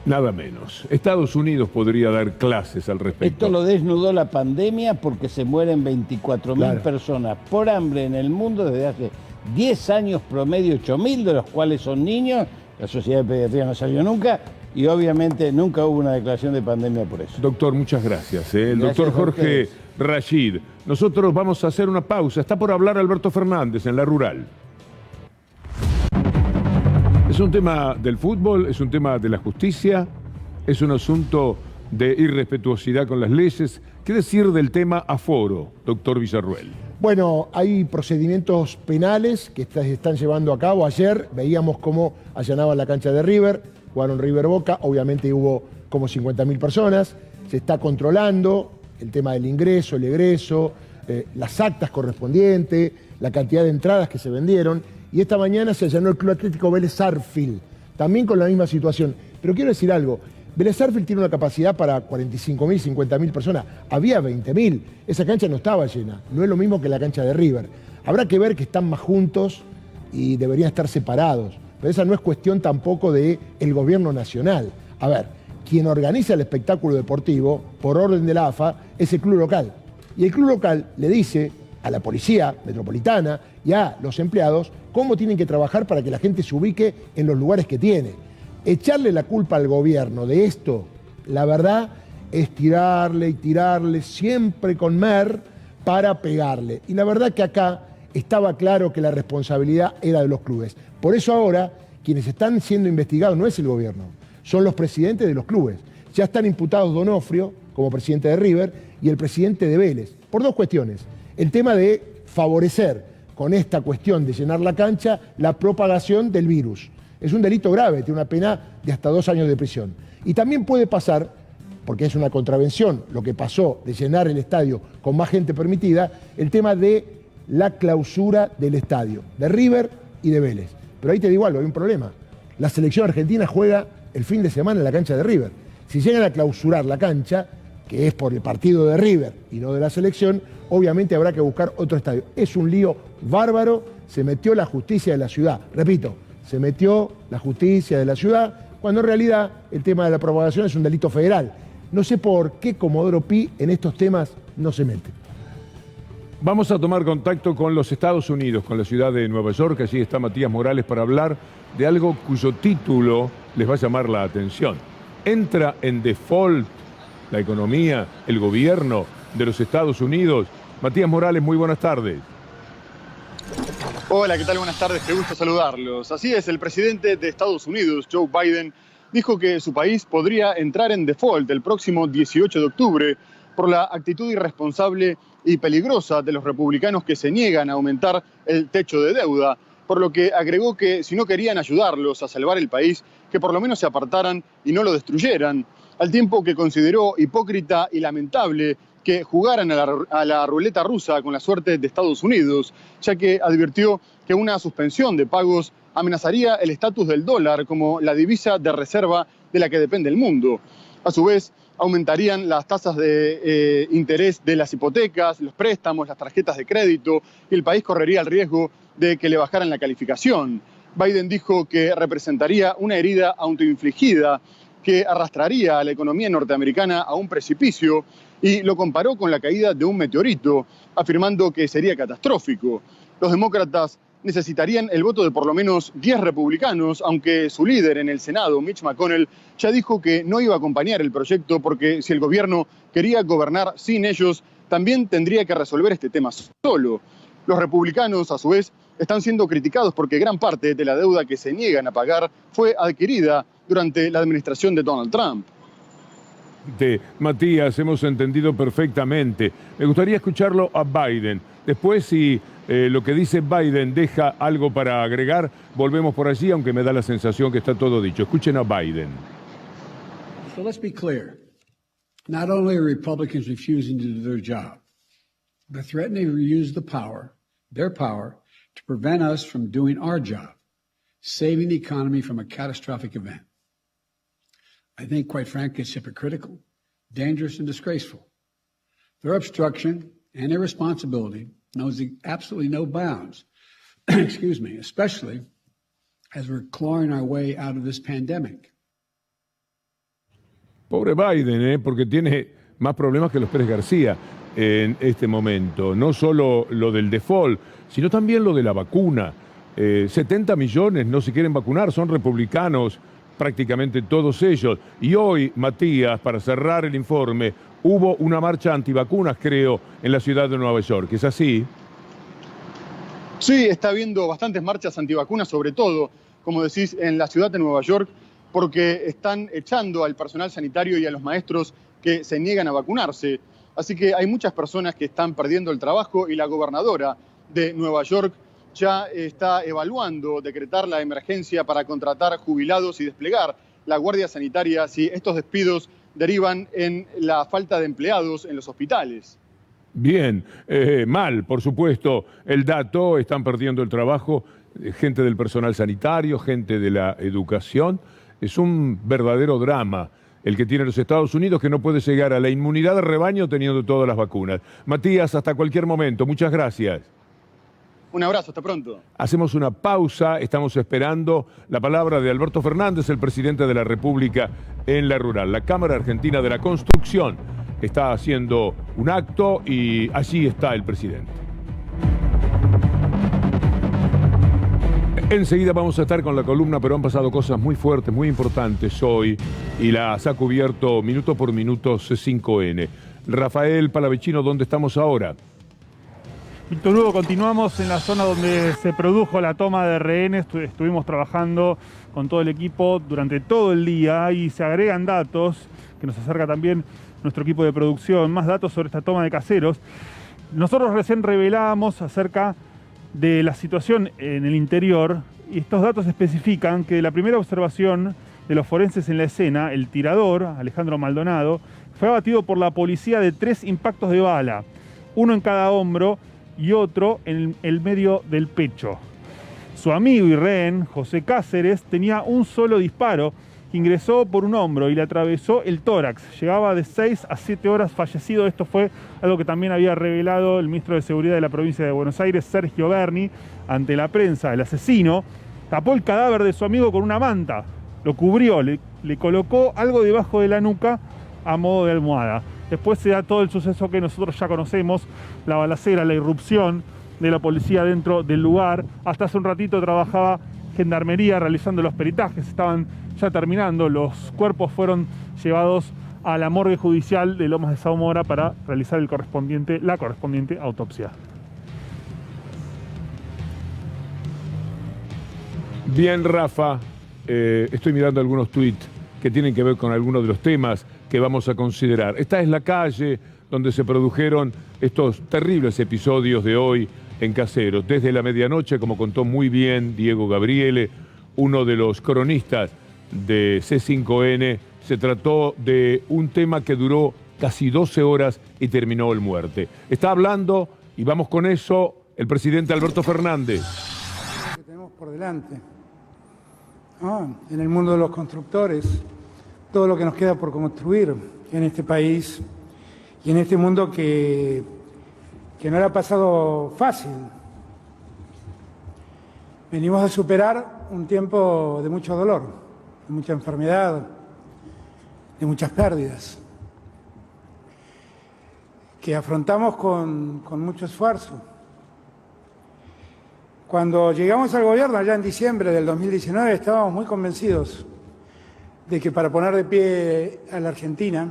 Nada menos. Estados Unidos podría dar clases al respecto. Esto lo desnudó la pandemia porque se mueren 24.000 personas por hambre en el mundo desde hace 10 años promedio, 8.000, de los cuales son niños. La Sociedad de Pediatría no salió nunca y obviamente nunca hubo una declaración de pandemia por eso. Doctor, muchas gracias. El Gracias doctor a Jorge ustedes. Rashid. Nosotros vamos a hacer una pausa. Está por hablar Alberto Fernández en La Rural. Es un tema del fútbol, es un tema de la justicia, es un asunto de irrespetuosidad con las leyes. ¿Qué decir del tema aforo, doctor Villarruel? Bueno, hay procedimientos penales que se están llevando a cabo. Ayer veíamos cómo allanaban la cancha de River, jugaron River Boca, obviamente hubo como 50.000 personas, se está controlando el tema del ingreso, el egreso, las actas correspondientes, la cantidad de entradas que se vendieron, y esta mañana se allanó el Club Atlético Vélez Sarsfield, también con la misma situación. Pero quiero decir algo, Vélez Sarsfield tiene una capacidad para 45.000, 50.000 personas, había 20.000, esa cancha no estaba llena, no es lo mismo que la cancha de River. Habrá que ver que están más juntos y deberían estar separados, pero esa no es cuestión tampoco del gobierno nacional. A ver, quien organiza el espectáculo deportivo, por orden de la AFA, es el club local. Y el club local le dice a la policía metropolitana y a los empleados cómo tienen que trabajar para que la gente se ubique en los lugares que tiene. Echarle la culpa al gobierno de esto, la verdad, es tirarle y tirarle siempre con mer para pegarle. Y la verdad que acá estaba claro que la responsabilidad era de los clubes. Por eso ahora, quienes están siendo investigados no es el gobierno, son los presidentes de los clubes. Ya están imputados Donofrio, como presidente de River, y el presidente de Vélez, por dos cuestiones. El tema de favorecer con esta cuestión de llenar la cancha la propagación del virus. Es un delito grave, tiene una pena de hasta 2 años de prisión. Y también puede pasar, porque es una contravención, lo que pasó de llenar el estadio con más gente permitida, el tema de la clausura del estadio, de River y de Vélez. Pero ahí te digo algo, hay un problema. La selección argentina juega el fin de semana en la cancha de River. Si llegan a clausurar la cancha, que es por el partido de River y no de la selección, obviamente habrá que buscar otro estadio. Es un lío bárbaro, se metió la justicia de la ciudad. Repito, se metió la justicia de la ciudad, cuando en realidad el tema de la propagación es un delito federal. No sé por qué Comodoro Pi en estos temas no se mete. Vamos a tomar contacto con los Estados Unidos, con la ciudad de Nueva York. Allí está Matías Morales para hablar de algo cuyo título les va a llamar la atención. Entra en default la economía, el gobierno de los Estados Unidos. Matías Morales, muy buenas tardes. Hola, ¿qué tal? Buenas tardes, qué gusto saludarlos. Así es, el presidente de Estados Unidos, Joe Biden, dijo que su país podría entrar en default el próximo 18 de octubre por la actitud irresponsable y peligrosa de los republicanos que se niegan a aumentar el techo de deuda, por lo que agregó que si no querían ayudarlos a salvar el país, que por lo menos se apartaran y no lo destruyeran, al tiempo que consideró hipócrita y lamentable que jugaran a la ruleta rusa con la suerte de Estados Unidos, ya que advirtió que una suspensión de pagos amenazaría el estatus del dólar como la divisa de reserva de la que depende el mundo. A su vez, aumentarían las tasas de interés de las hipotecas, los préstamos, las tarjetas de crédito, y el país correría el riesgo de que le bajaran la calificación. Biden dijo que representaría una herida autoinfligida que arrastraría a la economía norteamericana a un precipicio y lo comparó con la caída de un meteorito, afirmando que sería catastrófico. Los demócratas necesitarían el voto de por lo menos 10 republicanos, aunque su líder en el Senado, Mitch McConnell, ya dijo que no iba a acompañar el proyecto porque si el gobierno quería gobernar sin ellos, también tendría que resolver este tema solo. Los republicanos, a su vez, están siendo criticados porque gran parte de la deuda que se niegan a pagar fue adquirida durante la administración de Donald Trump. Matías, hemos entendido perfectamente. Me gustaría escucharlo a Biden. Después, si lo que dice Biden deja algo para agregar, volvemos por allí, aunque me da la sensación que está todo dicho. Escuchen a Biden. So let's be clear. Not only are Republicans refusing to do their job, but threatening to use their power, to prevent us from doing our job, saving the economy from a catastrophic event. I think, quite frankly, it's hypocritical, dangerous, and disgraceful. Their obstruction and irresponsibility knows absolutely no bounds, excuse me, especially as we're clawing our way out of this pandemic. Pobre Biden, porque tiene más problemas que los Pérez García. en este momento. No solo lo del default, sino también lo de la vacuna. 70 millones no se quieren vacunar, son republicanos prácticamente todos ellos. Y hoy, Matías, para cerrar el informe, hubo una marcha antivacunas, creo, en la ciudad de Nueva York. ¿Es así? Sí, está habiendo bastantes marchas antivacunas, sobre todo, como decís, en la ciudad de Nueva York, porque están echando al personal sanitario y a los maestros que se niegan a vacunarse. Así que hay muchas personas que están perdiendo el trabajo y la gobernadora de Nueva York ya está evaluando decretar la emergencia para contratar jubilados y desplegar la Guardia Sanitaria si estos despidos derivan en la falta de empleados en los hospitales. Bien, mal, por supuesto, el dato, están perdiendo el trabajo, gente del personal sanitario, gente de la educación. Es un verdadero drama el que tiene los Estados Unidos, que no puede llegar a la inmunidad de rebaño teniendo todas las vacunas. Matías, hasta cualquier momento, muchas gracias. Un abrazo, hasta pronto. Hacemos una pausa, estamos esperando la palabra de Alberto Fernández, el presidente de la República en la rural. La Cámara Argentina de la Construcción está haciendo un acto y allí está el presidente. Enseguida vamos a estar con la columna, pero han pasado cosas muy fuertes, muy importantes hoy y las ha cubierto minuto por minuto C5N. Rafael Palavecino, ¿dónde estamos ahora? Víctor Hugo, continuamos en la zona donde se produjo la toma de rehenes. Estuvimos trabajando con todo el equipo durante todo el día y se agregan datos que nos acerca también nuestro equipo de producción, más datos sobre esta toma de Caseros. Nosotros recién revelábamos acerca de la situación en el interior y estos datos especifican que la primera observación de los forenses en la escena, el tirador, Alejandro Maldonado, fue abatido por la policía de 3 impactos de bala, uno en cada hombro y otro en el medio del pecho. Su amigo y rehén, José Cáceres, tenía un solo disparo que ingresó por un hombro y le atravesó el tórax. Llegaba de 6 a 7 horas fallecido. Esto fue algo que también había revelado el ministro de Seguridad de la provincia de Buenos Aires, Sergio Berni, ante la prensa. El asesino tapó el cadáver de su amigo con una manta, lo cubrió, le colocó algo debajo de la nuca a modo de almohada. Después se da todo el suceso que nosotros ya conocemos, la balacera, la irrupción de la policía dentro del lugar. Hasta hace un ratito trabajaba Gendarmería realizando los peritajes, estaban ya terminando. Los cuerpos fueron llevados a la morgue judicial de Lomas de Zamora para realizar la correspondiente autopsia. Bien, Rafa, estoy mirando algunos tuits que tienen que ver con algunos de los temas que vamos a considerar. Esta es la calle donde se produjeron estos terribles episodios de hoy en Caseros. Desde la medianoche, como contó muy bien Diego Gabriele, uno de los cronistas de C5N, se trató de un tema que duró casi 12 horas y terminó en muerte. Está hablando, y vamos con eso, el presidente Alberto Fernández. Que tenemos por delante, en el mundo de los constructores, todo lo que nos queda por construir en este país y en este mundo que no le ha pasado fácil. Venimos a superar un tiempo de mucho dolor, de mucha enfermedad, de muchas pérdidas, que afrontamos con mucho esfuerzo. Cuando llegamos al gobierno, allá en diciembre del 2019, estábamos muy convencidos de que para poner de pie a la Argentina,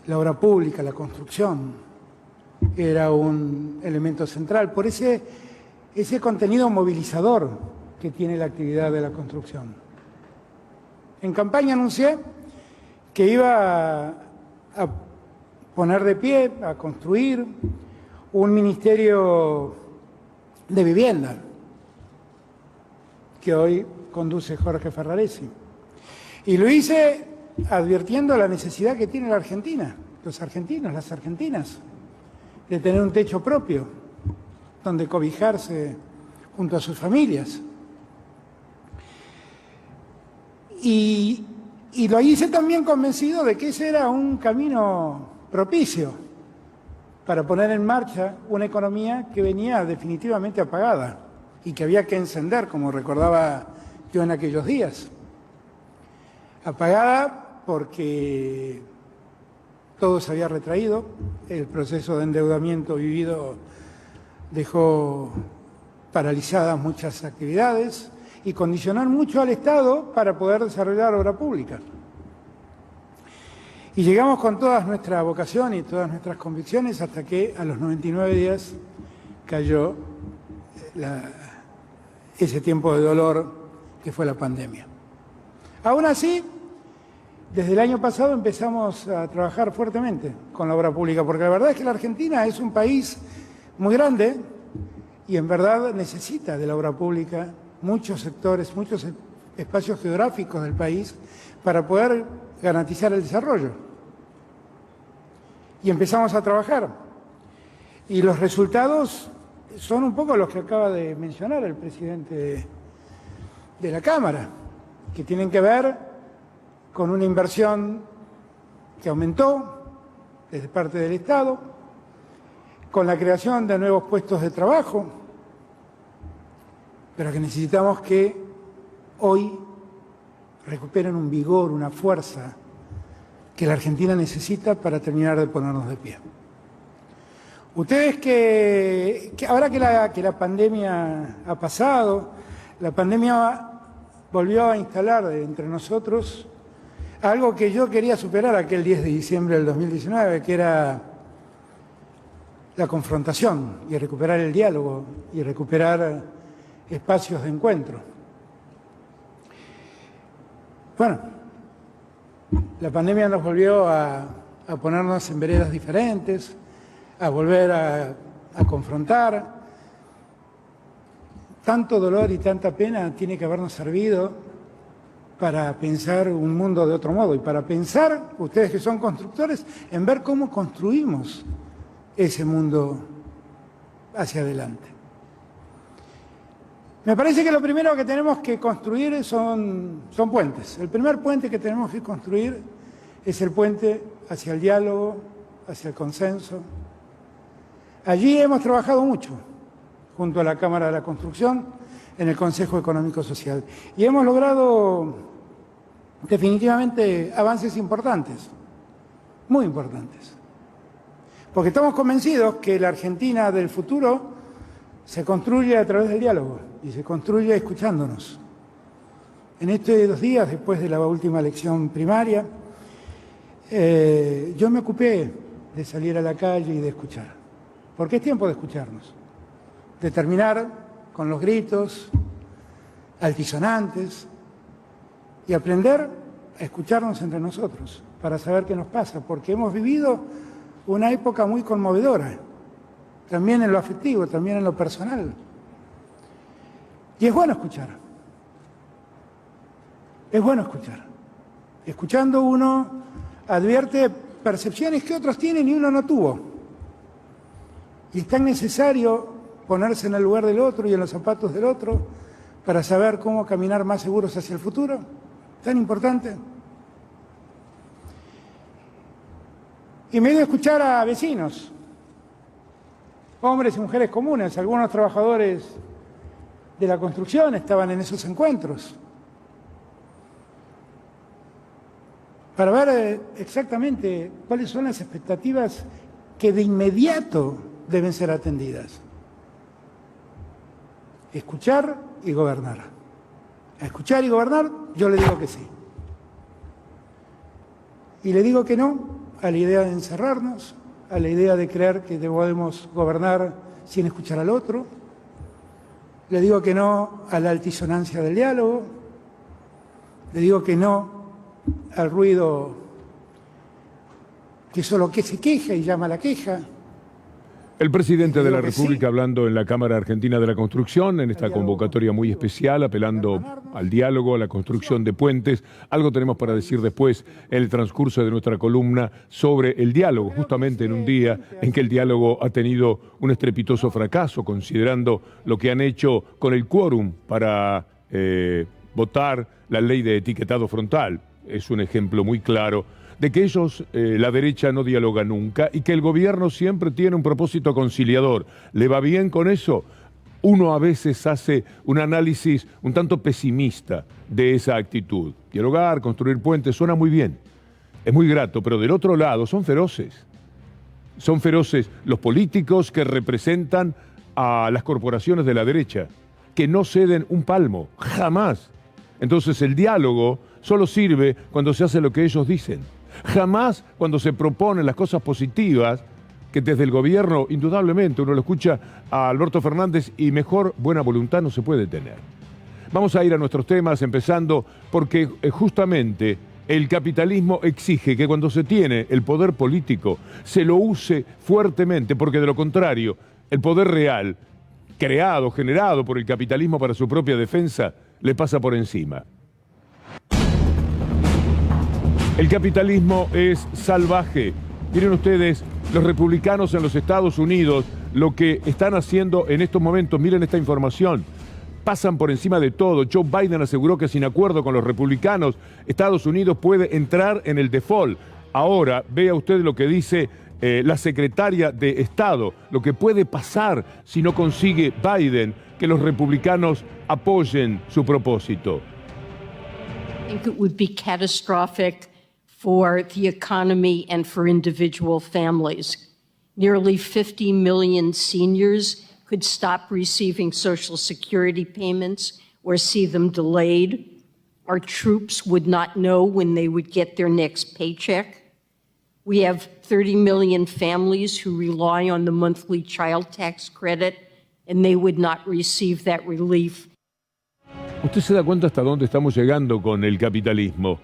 la obra pública, la construcción, era un elemento central, por ese contenido movilizador que tiene la actividad de la construcción. En campaña anuncié que iba a poner de pie, a construir un ministerio de vivienda, que hoy conduce Jorge Ferraresi. Y lo hice advirtiendo la necesidad que tiene la Argentina, los argentinos, las argentinas, de tener un techo propio, donde cobijarse junto a sus familias. Y lo hice también convencido de que ese era un camino propicio para poner en marcha una economía que venía definitivamente apagada y que había que encender, como recordaba yo en aquellos días. Apagada porque todo se había retraído, el proceso de endeudamiento vivido dejó paralizadas muchas actividades y condicionar mucho al Estado para poder desarrollar obra pública. Y llegamos con toda nuestra vocación y todas nuestras convicciones hasta que a los 99 días cayó ese tiempo de dolor que fue la pandemia. Aún así, desde el año pasado empezamos a trabajar fuertemente con la obra pública, porque la verdad es que la Argentina es un país muy grande y en verdad necesita de la obra pública muchos sectores, muchos espacios geográficos del país para poder garantizar el desarrollo. Y empezamos a trabajar. Y los resultados son un poco los que acaba de mencionar el presidente de la Cámara, que tienen que ver con una inversión que aumentó desde parte del Estado, con la creación de nuevos puestos de trabajo, pero que necesitamos que hoy recuperen un vigor, una fuerza que la Argentina necesita para terminar de ponernos de pie. Ustedes que ahora que la pandemia ha pasado, la pandemia volvió a instalar entre nosotros algo que yo quería superar aquel 10 de diciembre del 2019, que era la confrontación y recuperar el diálogo y recuperar espacios de encuentro. Bueno, la pandemia nos volvió a ponernos en veredas diferentes, a volver a confrontar. Tanto dolor y tanta pena tiene que habernos servido para pensar un mundo de otro modo y para pensar, ustedes que son constructores, en ver cómo construimos ese mundo hacia adelante. Me parece que lo primero que tenemos que construir son puentes. El primer puente que tenemos que construir es el puente hacia el diálogo, hacia el consenso. Allí hemos trabajado mucho, junto a la Cámara de la Construcción, en el Consejo Económico Social. Y hemos logrado definitivamente avances importantes, muy importantes. Porque estamos convencidos que la Argentina del futuro se construye a través del diálogo y se construye escuchándonos. En estos 2 días, después de la última elección primaria, yo me ocupé de salir a la calle y de escuchar. Porque es tiempo de escucharnos, de terminar con los gritos altisonantes y aprender a escucharnos entre nosotros para saber qué nos pasa, porque hemos vivido una época muy conmovedora, también en lo afectivo, también en lo personal. Y es bueno escuchar. Es bueno escuchar. Escuchando uno advierte percepciones que otros tienen y uno no tuvo. Y es tan necesario ponerse en el lugar del otro y en los zapatos del otro para saber cómo caminar más seguros hacia el futuro. Tan importante. Y me dio a escuchar a vecinos, hombres y mujeres comunes, algunos trabajadores de la construcción estaban en esos encuentros, para ver exactamente cuáles son las expectativas que de inmediato deben ser atendidas. Escuchar y gobernar. A escuchar y gobernar, yo le digo que sí. Y le digo que no a la idea de encerrarnos, a la idea de creer que podemos gobernar sin escuchar al otro. Le digo que no a la altisonancia del diálogo. Le digo que no al ruido que solo que se queja y llama a la queja. El presidente de la República hablando en la Cámara Argentina de la Construcción, en esta convocatoria muy especial, apelando al diálogo, a la construcción de puentes. Algo tenemos para decir después en el transcurso de nuestra columna sobre el diálogo, justamente en un día en que el diálogo ha tenido un estrepitoso fracaso, considerando lo que han hecho con el quórum para votar la ley de etiquetado frontal. Es un ejemplo muy claro de que ellos, la derecha, no dialoga nunca y que el gobierno siempre tiene un propósito conciliador. ¿Le va bien con eso? Uno a veces hace un análisis un tanto pesimista de esa actitud. Dialogar, construir puentes, suena muy bien. es muy grato, pero del otro lado son feroces. Son feroces los políticos que representan a las corporaciones de la derecha, que no ceden un palmo, jamás. Entonces el diálogo solo sirve cuando se hace lo que ellos dicen. Jamás cuando se proponen las cosas positivas, que desde el gobierno, indudablemente, uno lo escucha a Alberto Fernández y mejor buena voluntad no se puede tener. Vamos a ir a nuestros temas, empezando porque justamente el capitalismo exige que cuando se tiene el poder político se lo use fuertemente, porque de lo contrario, el poder real, creado, generado por el capitalismo para su propia defensa, le pasa por encima. El capitalismo es salvaje. Miren ustedes, los republicanos en los Estados Unidos, lo que están haciendo en estos momentos, miren esta información, pasan por encima de todo. Joe Biden aseguró que sin acuerdo con los republicanos, Estados Unidos puede entrar en el default. Ahora, vea usted lo que dice la secretaria de Estado, lo que puede pasar si no consigue Biden que los republicanos apoyen su propósito. I think it would be catastrophic for the economy and for individual families. Nearly 50 million seniors could stop receiving Social Security payments or see them delayed. Our troops would not know when they would get their next paycheck. We have 30 million families who rely on the monthly child tax credit, and they would not receive that relief. Usted se da cuenta hasta dónde estamos llegando con el capitalismo,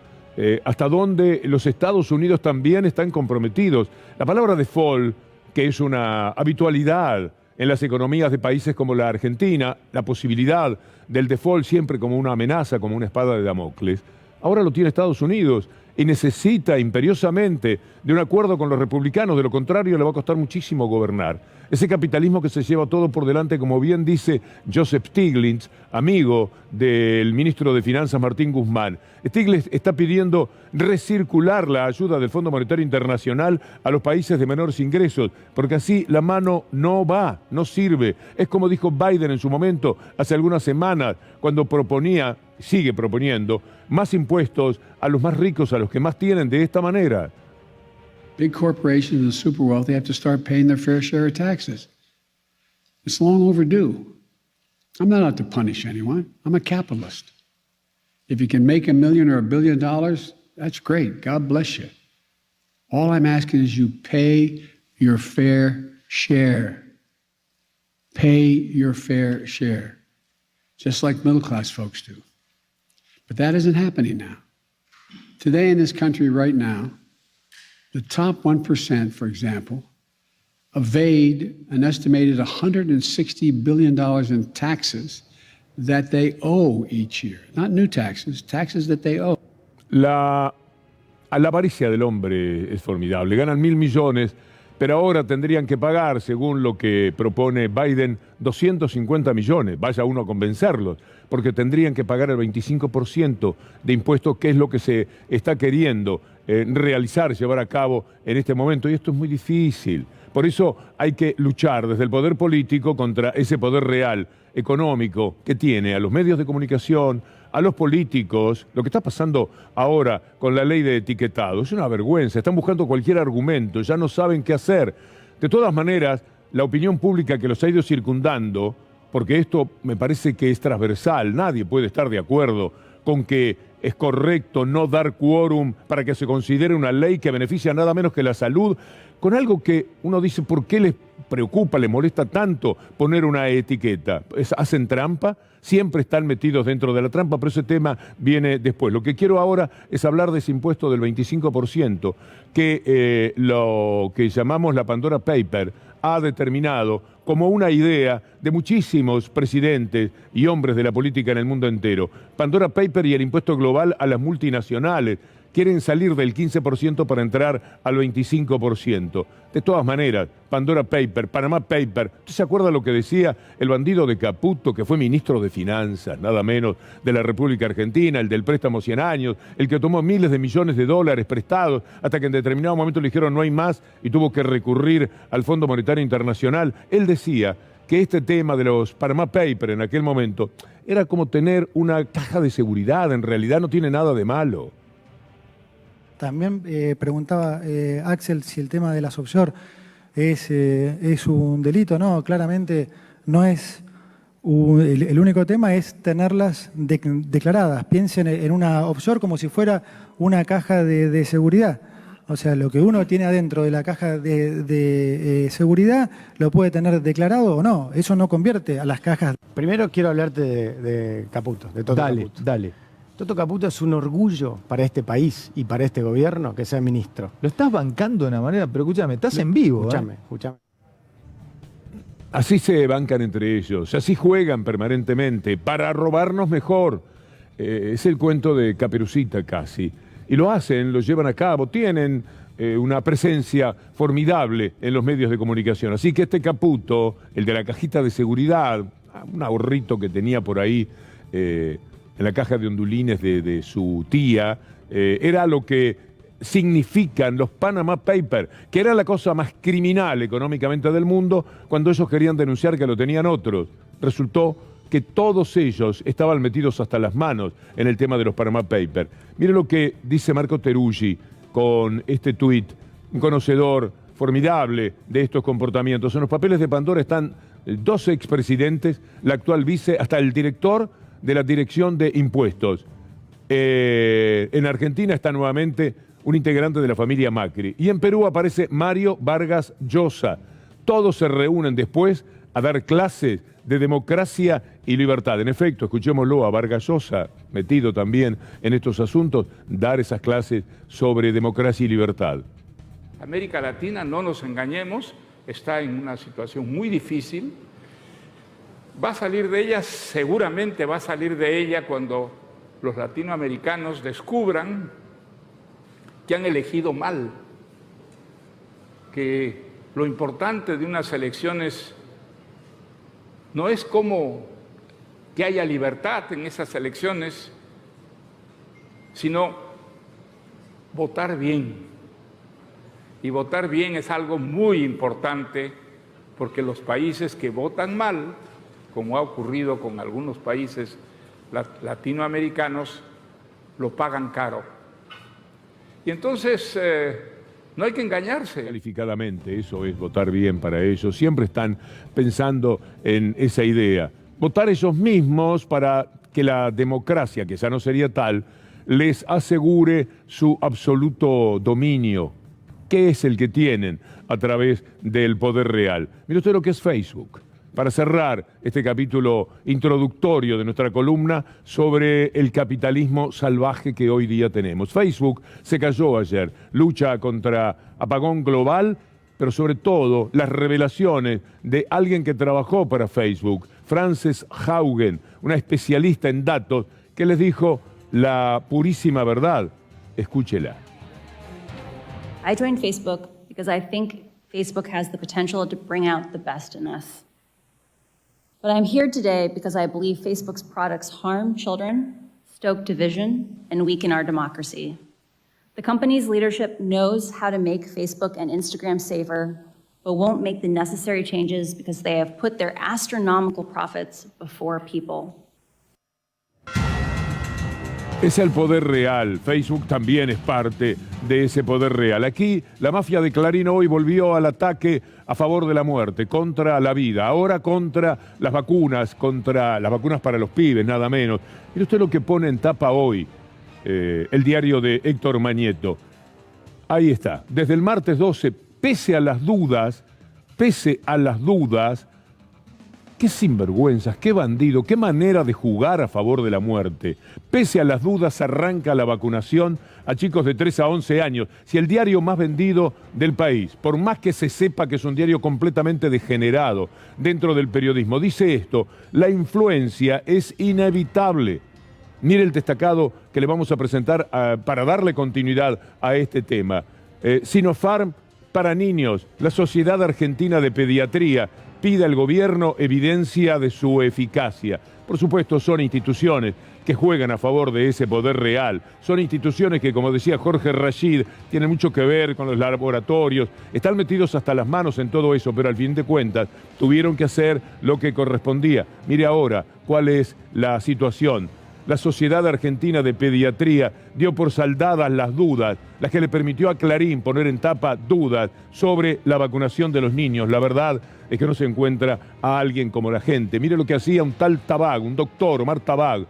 hasta dónde los Estados Unidos también están comprometidos. La palabra default, que es una habitualidad en las economías de países como la Argentina, la posibilidad del default siempre como una amenaza, como una espada de Damocles, ahora lo tiene Estados Unidos y necesita imperiosamente de un acuerdo con los republicanos, de lo contrario le va a costar muchísimo gobernar. Ese capitalismo que se lleva todo por delante, como bien dice Joseph Stiglitz, amigo del ministro de Finanzas Martín Guzmán. Stiglitz está pidiendo recircular la ayuda del Fondo Monetario Internacional a los países de menores ingresos, porque así la mano no va, no sirve. Es como dijo Biden en su momento, hace algunas semanas, cuando proponía, sigue proponiendo, más impuestos a los más ricos, a los que más tienen, de esta manera. Big corporations and super wealthy have to start paying their fair share of taxes. It's long overdue. I'm not out to punish anyone. I'm a capitalist. If you can make $1 million or $1 billion, that's great. God bless you. All I'm asking is you pay your fair share. Pay your fair share. Just like middle-class folks do. But that isn't happening now. Today in this country right now, the top 1%, for example, evade an estimated $160 billion in taxes that they owe each year. Not new taxes, taxes that they owe. La avaricia del hombre es formidable. Ganan 1.000 millones, pero ahora tendrían que pagar, según lo que propone Biden, 250 millones. Vaya uno a convencerlos, porque tendrían que pagar el 25% de impuestos, que es lo que se está queriendo realizar, llevar a cabo en este momento. Y esto es muy difícil. Por eso hay que luchar desde el poder político contra ese poder real, económico, que tiene a los medios de comunicación, a los políticos. Lo que está pasando ahora con la ley de etiquetado es una vergüenza. Están buscando cualquier argumento, ya no saben qué hacer. De todas maneras, la opinión pública que los ha ido circundando, porque esto me parece que es transversal, nadie puede estar de acuerdo con que es correcto no dar quórum para que se considere una ley que beneficia nada menos que la salud, con algo que uno dice, ¿por qué les preocupa, les molesta tanto poner una etiqueta? ¿Hacen trampa? Siempre están metidos dentro de la trampa, pero ese tema viene después. Lo que quiero ahora es hablar de ese impuesto del 25%, que lo que llamamos la Pandora Paper ha determinado como una idea de muchísimos presidentes y hombres de la política en el mundo entero. Pandora Paper y el impuesto global a las multinacionales. Quieren salir del 15% para entrar al 25%. De todas maneras, Pandora Paper, Panama Paper. ¿Usted se acuerda lo que decía el bandido de Caputo, que fue ministro de Finanzas, nada menos, de la República Argentina, el del préstamo 100 años, el que tomó miles de millones de dólares prestados hasta que en determinado momento le dijeron no hay más y tuvo que recurrir al Fondo Monetario Internacional? Él decía que este tema de los Panama Papers en aquel momento era como tener una caja de seguridad, en realidad no tiene nada de malo. También preguntaba Axel si el tema de las offshore es un delito. No, claramente no es. El único tema es tenerlas declaradas. Piensen en una offshore como si fuera una caja de seguridad. O sea, lo que uno tiene adentro de la caja de seguridad lo puede tener declarado o no. Eso no convierte a las cajas. Primero quiero hablarte de Caputo, de Toto Caputo. Dale. Toto Caputo es un orgullo para este país y para este gobierno que sea ministro. Lo estás bancando de una manera, pero escúchame, estás en vivo. Escúchame. Así se bancan entre ellos, así juegan permanentemente para robarnos mejor. Es el cuento de Caperucita casi. Y lo hacen, lo llevan a cabo, tienen una presencia formidable en los medios de comunicación. Así que este Caputo, el de la cajita de seguridad, un ahorrito que tenía por ahí en la caja de ondulines de su tía, era lo que significan los Panama Papers, que era la cosa más criminal económicamente del mundo cuando ellos querían denunciar que lo tenían otros. Resultó que todos ellos estaban metidos hasta las manos en el tema de los Panama Papers. Mire lo que dice Marco Teruggi con este tuit, un conocedor formidable de estos comportamientos. En los papeles de Pandora están 12 expresidentes, la actual vice, hasta el director de la Dirección de Impuestos. En Argentina está nuevamente un integrante de la familia Macri. Y en Perú aparece Mario Vargas Llosa. Todos se reúnen después a dar clases de democracia y libertad. En efecto, escuchémoslo a Vargas Llosa, metido también en estos asuntos, dar esas clases sobre democracia y libertad. América Latina, no nos engañemos, está en una situación muy difícil. Va a salir de ella, seguramente va a salir de ella cuando los latinoamericanos descubran que han elegido mal, que lo importante de unas elecciones no es como que haya libertad en esas elecciones, sino votar bien. Y votar bien es algo muy importante porque los países que votan mal, como ha ocurrido con algunos países latinoamericanos, lo pagan caro. Y entonces no hay que engañarse. Calificadamente, eso es votar bien para ellos. Siempre están pensando en esa idea. Votar ellos mismos para que la democracia, que ya no sería tal, les asegure su absoluto dominio, que es el que tienen a través del poder real. Mire usted lo que es Facebook. Para cerrar este capítulo introductorio de nuestra columna sobre el capitalismo salvaje que hoy día tenemos. Facebook se cayó ayer, lucha contra apagón global, pero sobre todo las revelaciones de alguien que trabajó para Facebook, Frances Haugen, una especialista en datos, que les dijo la purísima verdad. Escúchela. I joined Facebook because I think Facebook has the potential to bring out the best in us. But I'm here today because I believe Facebook's products harm children, stoke division, and weaken our democracy. The company's leadership knows how to make Facebook and Instagram safer, but won't make the necessary changes because they have put their astronomical profits before people. Es el poder real. Facebook también es parte de ese poder real. Aquí la mafia de Clarín hoy volvió al ataque a favor de la muerte, contra la vida, ahora contra las vacunas para los pibes, nada menos. Mire usted lo que pone en tapa hoy el diario de Héctor Mañeto. Ahí está. Desde el martes 12, pese a las dudas, qué sinvergüenzas, qué bandido, qué manera de jugar a favor de la muerte. Pese a las dudas, arranca la vacunación a chicos de 3 a 11 años. Si el diario más vendido del país, por más que se sepa que es un diario completamente degenerado dentro del periodismo, dice esto: la influencia es inevitable. Mire el destacado que le vamos a presentar para darle continuidad a este tema. Sinopharm para niños, la Sociedad Argentina de Pediatría pide al gobierno evidencia de su eficacia. Por supuesto, son instituciones que juegan a favor de ese poder real. Son instituciones que, como decía Jorge Rashid, tienen mucho que ver con los laboratorios, están metidos hasta las manos en todo eso, pero al fin de cuentas tuvieron que hacer lo que correspondía. Mire ahora cuál es la situación. la Sociedad Argentina de Pediatría dio por saldadas las dudas, las que le permitió a Clarín poner en tapa dudas sobre la vacunación de los niños. La verdad es que no se encuentra a alguien como la gente. Mire lo que hacía un tal Tabag, un doctor, Omar Tabag,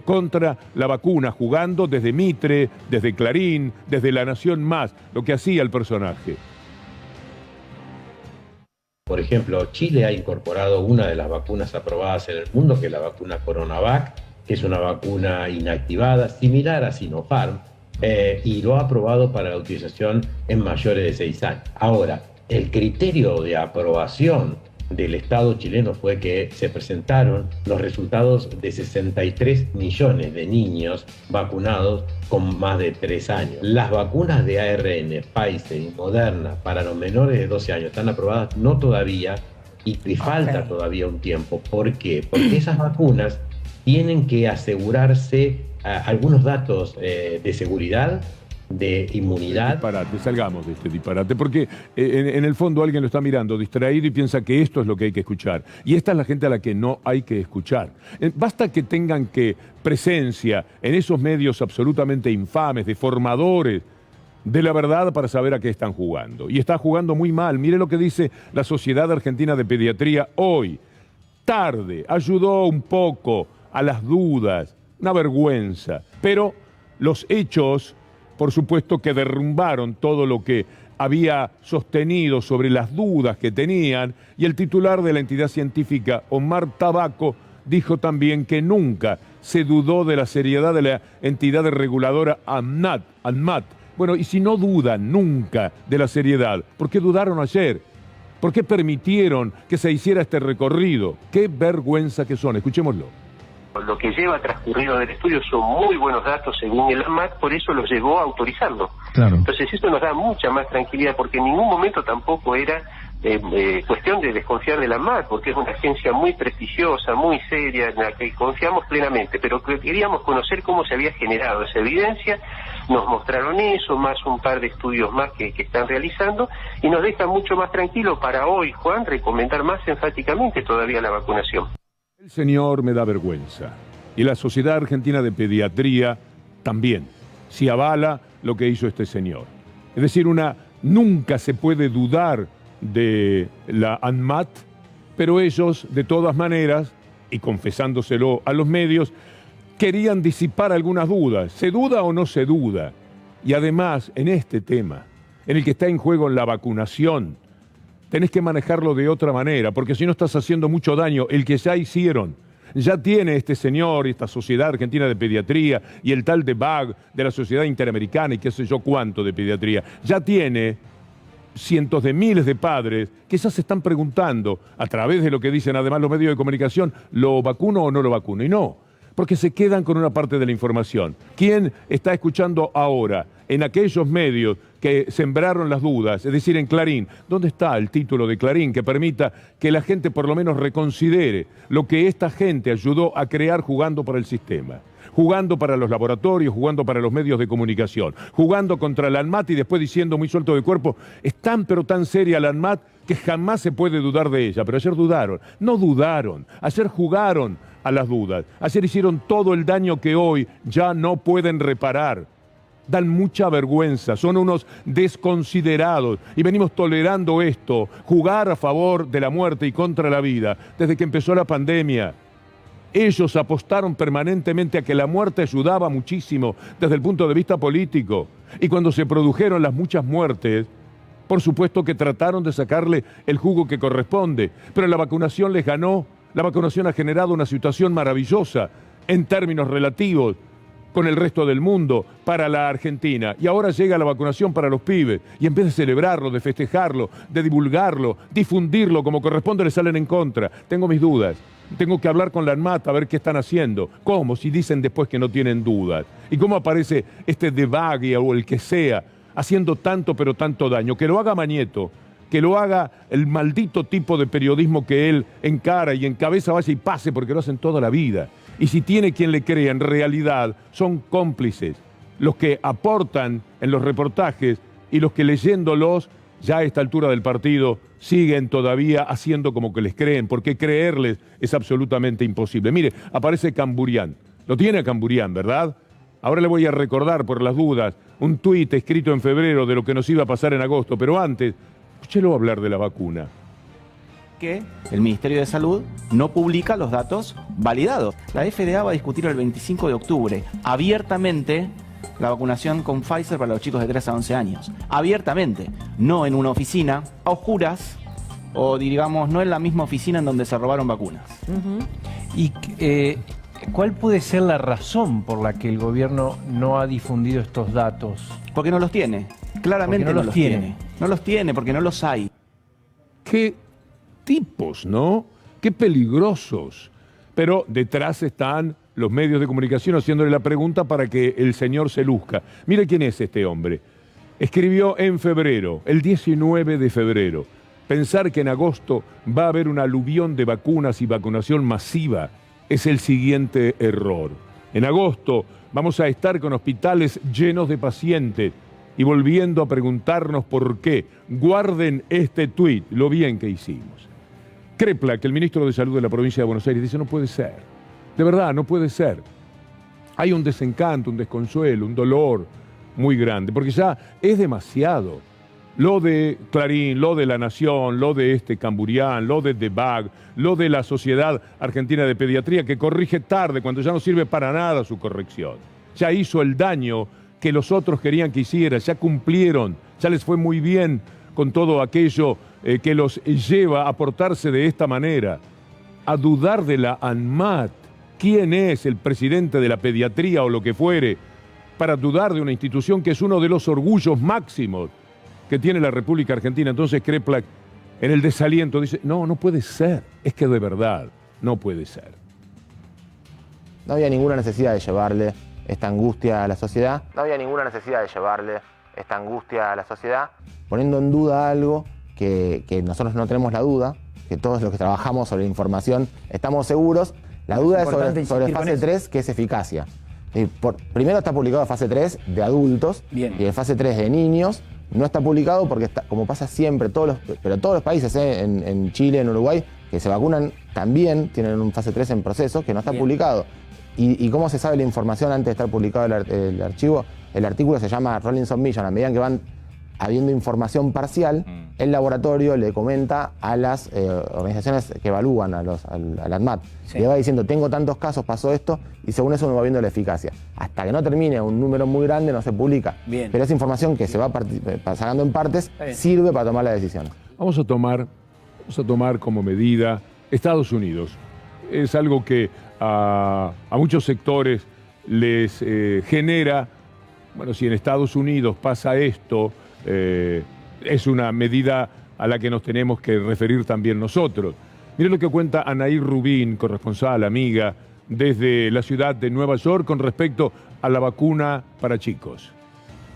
contra la vacuna, jugando desde Mitre, desde Clarín, desde La Nación Más, lo que hacía el personaje. Por ejemplo, Chile ha incorporado una de las vacunas aprobadas en el mundo, que es la vacuna Coronavac, que es una vacuna inactivada, similar a Sinopharm, y lo ha aprobado para la utilización en mayores de 6 años. Ahora, el criterio de aprobación del Estado chileno fue que se presentaron los resultados de 63 millones de niños vacunados con más de 3 años. Las vacunas de ARN, Pfizer y Moderna para los menores de 12 años están aprobadas no todavía y falta todavía un tiempo. ¿Por qué? Porque esas vacunas tienen que asegurarse algunos datos de seguridad, de inmunidad. Disparate, salgamos de este disparate, porque en el fondo alguien lo está mirando distraído y piensa que esto es lo que hay que escuchar. Y esta es la gente a la que no hay que escuchar. Basta que tengan presencia en esos medios absolutamente infames, deformadores de la verdad, para saber a qué están jugando. Y está jugando muy mal. Mire lo que dice la Sociedad Argentina de Pediatría hoy. Tarde, ayudó un poco a las dudas, una vergüenza. Pero los hechos, por supuesto, que derrumbaron todo lo que había sostenido sobre las dudas que tenían, y el titular de la entidad científica, Omar Tabaco, dijo también que nunca se dudó de la seriedad de la entidad reguladora ANMAT. Bueno, y si no dudan nunca de la seriedad, ¿por qué dudaron ayer? ¿Por qué permitieron que se hiciera este recorrido? ¡Qué vergüenza que son! Escuchémoslo. Lo que lleva transcurrido del estudio son muy buenos datos según el ANMAT, por eso lo llevó a autorizarlo. Claro. Entonces eso nos da mucha más tranquilidad, porque en ningún momento tampoco era cuestión de desconfiar del ANMAT, porque es una agencia muy prestigiosa, muy seria, en la que confiamos plenamente, pero queríamos conocer cómo se había generado esa evidencia. Nos mostraron eso, más un par de estudios más que están realizando, y nos deja mucho más tranquilo para hoy, Juan, recomendar más enfáticamente todavía la vacunación. El señor me da vergüenza. Y la Sociedad Argentina de Pediatría también, si avala lo que hizo este señor. Es decir, nunca se puede dudar de la ANMAT, pero ellos, de todas maneras, y confesándoselo a los medios, querían disipar algunas dudas. ¿Se duda o no se duda? Y además, en este tema, en el que está en juego la vacunación, tenés que manejarlo de otra manera, porque si no estás haciendo mucho daño. El que ya hicieron, ya tiene este señor, esta Sociedad Argentina de Pediatría, y el tal de BAG, de la Sociedad Interamericana, y qué sé yo cuánto de pediatría, ya tiene cientos de miles de padres que ya se están preguntando, a través de lo que dicen además los medios de comunicación, ¿lo vacuno o no lo vacuno? Y no, porque se quedan con una parte de la información. ¿Quién está escuchando ahora en aquellos medios que sembraron las dudas, es decir, en Clarín? ¿Dónde está el título de Clarín que permita que la gente por lo menos reconsidere lo que esta gente ayudó a crear jugando para el sistema? Jugando para los laboratorios, jugando para los medios de comunicación, jugando contra la ANMAT y después diciendo muy suelto de cuerpo, es tan pero tan seria la ANMAT que jamás se puede dudar de ella. Pero ayer dudaron, no dudaron, ayer jugaron a las dudas, ayer hicieron todo el daño que hoy ya no pueden reparar. Dan mucha vergüenza, son unos desconsiderados y venimos tolerando esto, jugar a favor de la muerte y contra la vida desde que empezó la pandemia. Ellos apostaron permanentemente a que la muerte ayudaba muchísimo desde el punto de vista político. Y cuando se produjeron las muchas muertes, por supuesto que trataron de sacarle el jugo que corresponde, pero la vacunación les ganó. La vacunación ha generado una situación maravillosa en términos relativos con el resto del mundo para la Argentina. Y ahora llega la vacunación para los pibes. Y en vez de celebrarlo, de festejarlo, de divulgarlo, difundirlo como corresponde, le salen en contra. Tengo mis dudas. Tengo que hablar con la ANMAT a ver qué están haciendo. ¿Cómo? Si dicen después que no tienen dudas. ¿Y cómo aparece este de Bagui o el que sea haciendo tanto pero tanto daño? Que lo haga Mañeto, que lo haga el maldito tipo de periodismo que él encara y encabeza, vaya y pase, porque lo hacen toda la vida. Y si tiene quien le crea, en realidad son cómplices los que aportan en los reportajes y los que leyéndolos ya a esta altura del partido siguen todavía haciendo como que les creen, porque creerles es absolutamente imposible. Mire, aparece Camburián, Lo tiene a Camburián, ¿verdad? Ahora le voy a recordar, por las dudas, un tuit escrito en febrero de lo que nos iba a pasar en agosto, pero antes, escúchelo hablar de la vacuna. Que el Ministerio de Salud no publica los datos validados. La FDA va a discutir el 25 de octubre abiertamente la vacunación con Pfizer para los chicos de 3 a 11 años. Abiertamente, no en una oficina, a oscuras, o digamos, no en la misma oficina en donde se robaron vacunas. ¿Y cuál puede ser la razón por la que el gobierno no ha difundido estos datos? Porque no los tiene. Claramente no los tiene. No los tiene porque no los hay. Qué tipos, ¿no? Qué peligrosos. Pero detrás están los medios de comunicación haciéndole la pregunta para que el señor se luzca. Mire quién es este hombre. Escribió en febrero, el 19 de febrero, pensar que en agosto va a haber un aluvión de vacunas y vacunación masiva es el siguiente error. En agosto vamos a estar con hospitales llenos de pacientes y volviendo a preguntarnos por qué. Guarden este tuit, lo bien que hicimos. Kreplak, el ministro de Salud de la provincia de Buenos Aires, dice: no puede ser. De verdad, no puede ser. Hay un desencanto, un desconsuelo, un dolor muy grande, porque ya es demasiado. Lo de Clarín, lo de La Nación, lo de Camburián, lo de DEBAG, lo de la Sociedad Argentina de Pediatría, que corrige tarde, cuando ya no sirve para nada su corrección. Ya hizo el daño que los otros querían que hiciera, ya cumplieron, ya les fue muy bien con todo aquello que los lleva a portarse de esta manera. A dudar de la ANMAT, quién es el presidente de la pediatría o lo que fuere, para dudar de una institución que es uno de los orgullos máximos que tiene la República Argentina. Entonces Kreplak, en el desaliento, dice: no, no puede ser, es que de verdad no puede ser. No había ninguna necesidad de llevarle esta angustia a la sociedad. No había ninguna necesidad de llevarle esta angustia a la sociedad, poniendo en duda algo que nosotros no tenemos la duda, que todos los que trabajamos sobre información estamos seguros. La duda es sobre fase 3, que es eficacia. Primero está publicado fase 3 de adultos. Bien. Y en fase 3 de niños no está publicado porque, como pasa siempre, todos los países, en Chile, en Uruguay, que se vacunan también tienen un fase 3 en proceso que no está publicado. ¿Y cómo se sabe la información antes de estar publicado el archivo? El artículo se llama Rolling Submission. A medida que van habiendo información parcial, el laboratorio le comenta a las organizaciones que evalúan al ANMAT. Sí. Le va diciendo: tengo tantos casos, pasó esto, y según eso uno va viendo la eficacia. Hasta que no termine un número muy grande no se publica. Bien. Pero esa información que se va sacando en partes sirve para tomar la decisión. Vamos a tomar como medida Estados Unidos. Es algo que a muchos sectores les genera, bueno, si en Estados Unidos pasa esto, es una medida a la que nos tenemos que referir también nosotros. Mire lo que cuenta Anaí Rubín, corresponsal, amiga, desde la ciudad de Nueva York con respecto a la vacuna para chicos.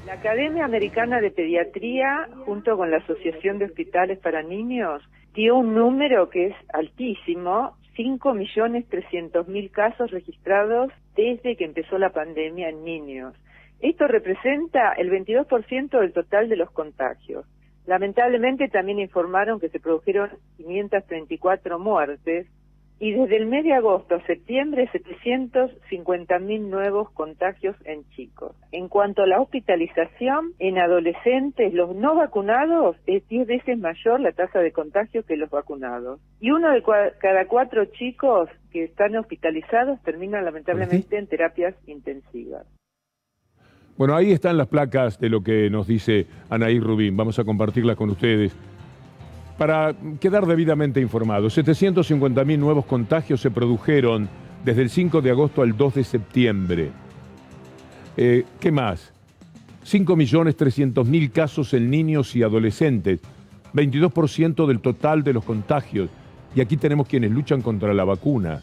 La Academia Americana de Pediatría, junto con la Asociación de Hospitales para Niños, dio un número que es altísimo: 5.300.000 casos registrados desde que empezó la pandemia en niños. Esto representa el 22% del total de los contagios. Lamentablemente también informaron que se produjeron 534 muertes y desde el mes de agosto a septiembre 750.000 nuevos contagios en chicos. En cuanto a la hospitalización, en adolescentes, los no vacunados, es 10 veces mayor la tasa de contagio que los vacunados. Y uno de cada 4 chicos que están hospitalizados terminan lamentablemente en terapias intensivas. Bueno, ahí están las placas de lo que nos dice Anaí Rubín. Vamos a compartirlas con ustedes para quedar debidamente informados. 750.000 nuevos contagios se produjeron desde el 5 de agosto al 2 de septiembre. ¿Qué más? 5.300.000 casos en niños y adolescentes, 22% del total de los contagios. Y aquí tenemos quienes luchan contra la vacuna.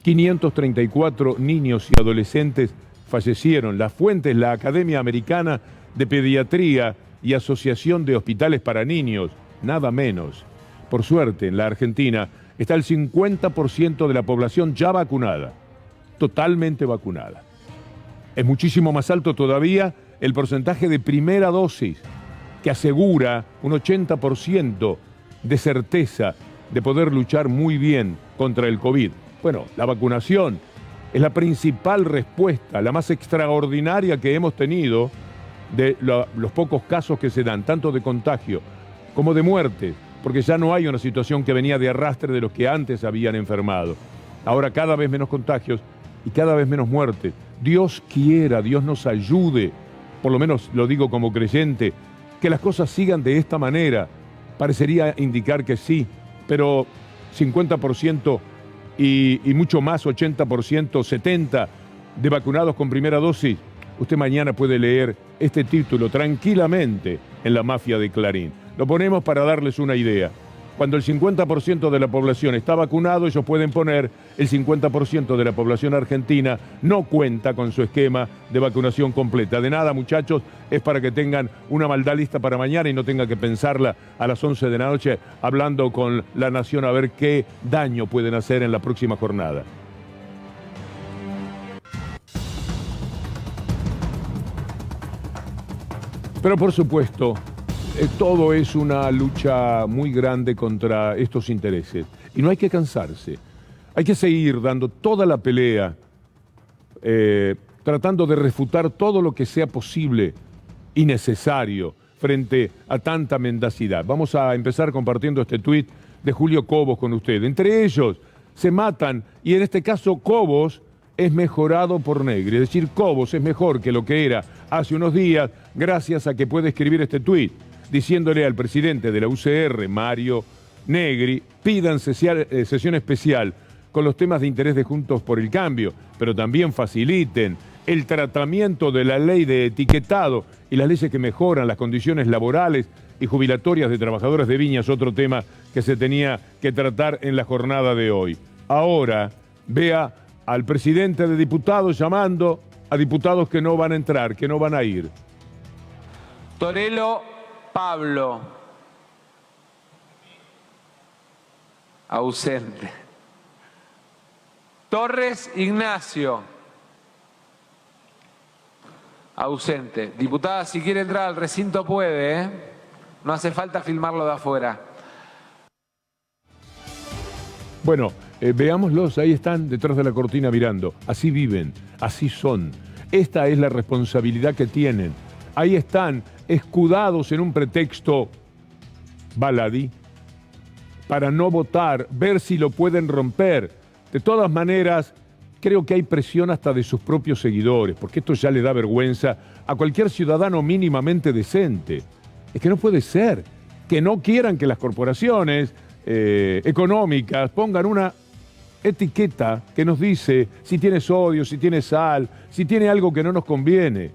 534 niños y adolescentes fallecieron. La fuente es la Academia Americana de Pediatría y Asociación de Hospitales para Niños, nada menos. Por suerte, en la Argentina está el 50% de la población ya vacunada, totalmente vacunada. Es muchísimo más alto todavía el porcentaje de primera dosis, que asegura un 80% de certeza de poder luchar muy bien contra el COVID. Bueno, la vacunación Es la principal respuesta, la más extraordinaria que hemos tenido de los pocos casos que se dan, tanto de contagio como de muerte, porque ya no hay una situación que venía de arrastre de los que antes habían enfermado. Ahora cada vez menos contagios y cada vez menos muertes. Dios quiera, Dios nos ayude, por lo menos lo digo como creyente, que las cosas sigan de esta manera. Parecería indicar que sí, pero 50% y mucho más, 80%, 70% de vacunados con primera dosis. Usted mañana puede leer este título tranquilamente en La Mafia de Clarín. Lo ponemos para darles una idea. Cuando el 50% de la población está vacunado, ellos pueden poner el 50% de la población argentina no cuenta con su esquema de vacunación completa. De nada, muchachos, es para que tengan una maldad lista para mañana y no tengan que pensarla a las 11 de la noche hablando con La Nación a ver qué daño pueden hacer en la próxima jornada. Pero por supuesto, todo es una lucha muy grande contra estos intereses. Y no hay que cansarse. Hay que seguir dando toda la pelea, tratando de refutar todo lo que sea posible y necesario frente a tanta mendacidad. Vamos a empezar compartiendo este tuit de Julio Cobos con usted. Entre ellos se matan y en este caso Cobos es mejorado por Negri. Es decir, Cobos es mejor que lo que era hace unos días gracias a que puede escribir este tuit diciéndole al presidente de la UCR, Mario Negri, pidan sesión especial con los temas de interés de Juntos por el Cambio, pero también faciliten el tratamiento de la ley de etiquetado y las leyes que mejoran las condiciones laborales y jubilatorias de trabajadores de viñas, otro tema que se tenía que tratar en la jornada de hoy. Ahora, vea al presidente de diputados llamando a diputados que no van a entrar, que no van a ir. Torello Pablo. Ausente. Torres Ignacio. Ausente. Diputada, si quiere entrar al recinto puede, ¿eh? No hace falta filmarlo de afuera. Bueno, veámoslos, ahí están detrás de la cortina mirando. Así viven, así son. Esta es la responsabilidad que tienen. Ahí están, escudados en un pretexto baladí, para no votar, ver si lo pueden romper. De todas maneras, creo que hay presión hasta de sus propios seguidores, porque esto ya le da vergüenza a cualquier ciudadano mínimamente decente. Es que no puede ser que no quieran que las corporaciones económicas pongan una etiqueta que nos dice si tiene sodio, si tiene sal, si tiene algo que no nos conviene.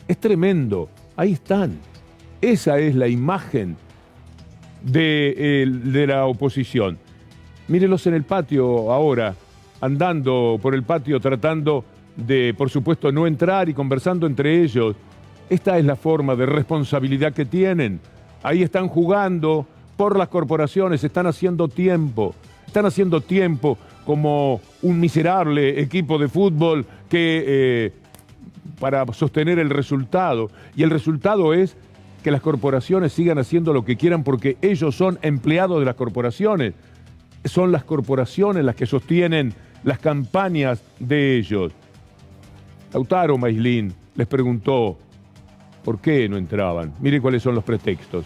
Es tremendo. Ahí están. Esa es la imagen de la oposición. Mírenlos en el patio ahora, andando por el patio tratando de, por supuesto, no entrar y conversando entre ellos. Esta es la forma de responsabilidad que tienen. Ahí están jugando por las corporaciones, están haciendo tiempo como un miserable equipo de fútbol que para sostener el resultado. Y el resultado es que las corporaciones sigan haciendo lo que quieran porque ellos son empleados de las corporaciones. Son las corporaciones las que sostienen las campañas de ellos. Lautaro Maislin les preguntó por qué no entraban. Mire cuáles son los pretextos.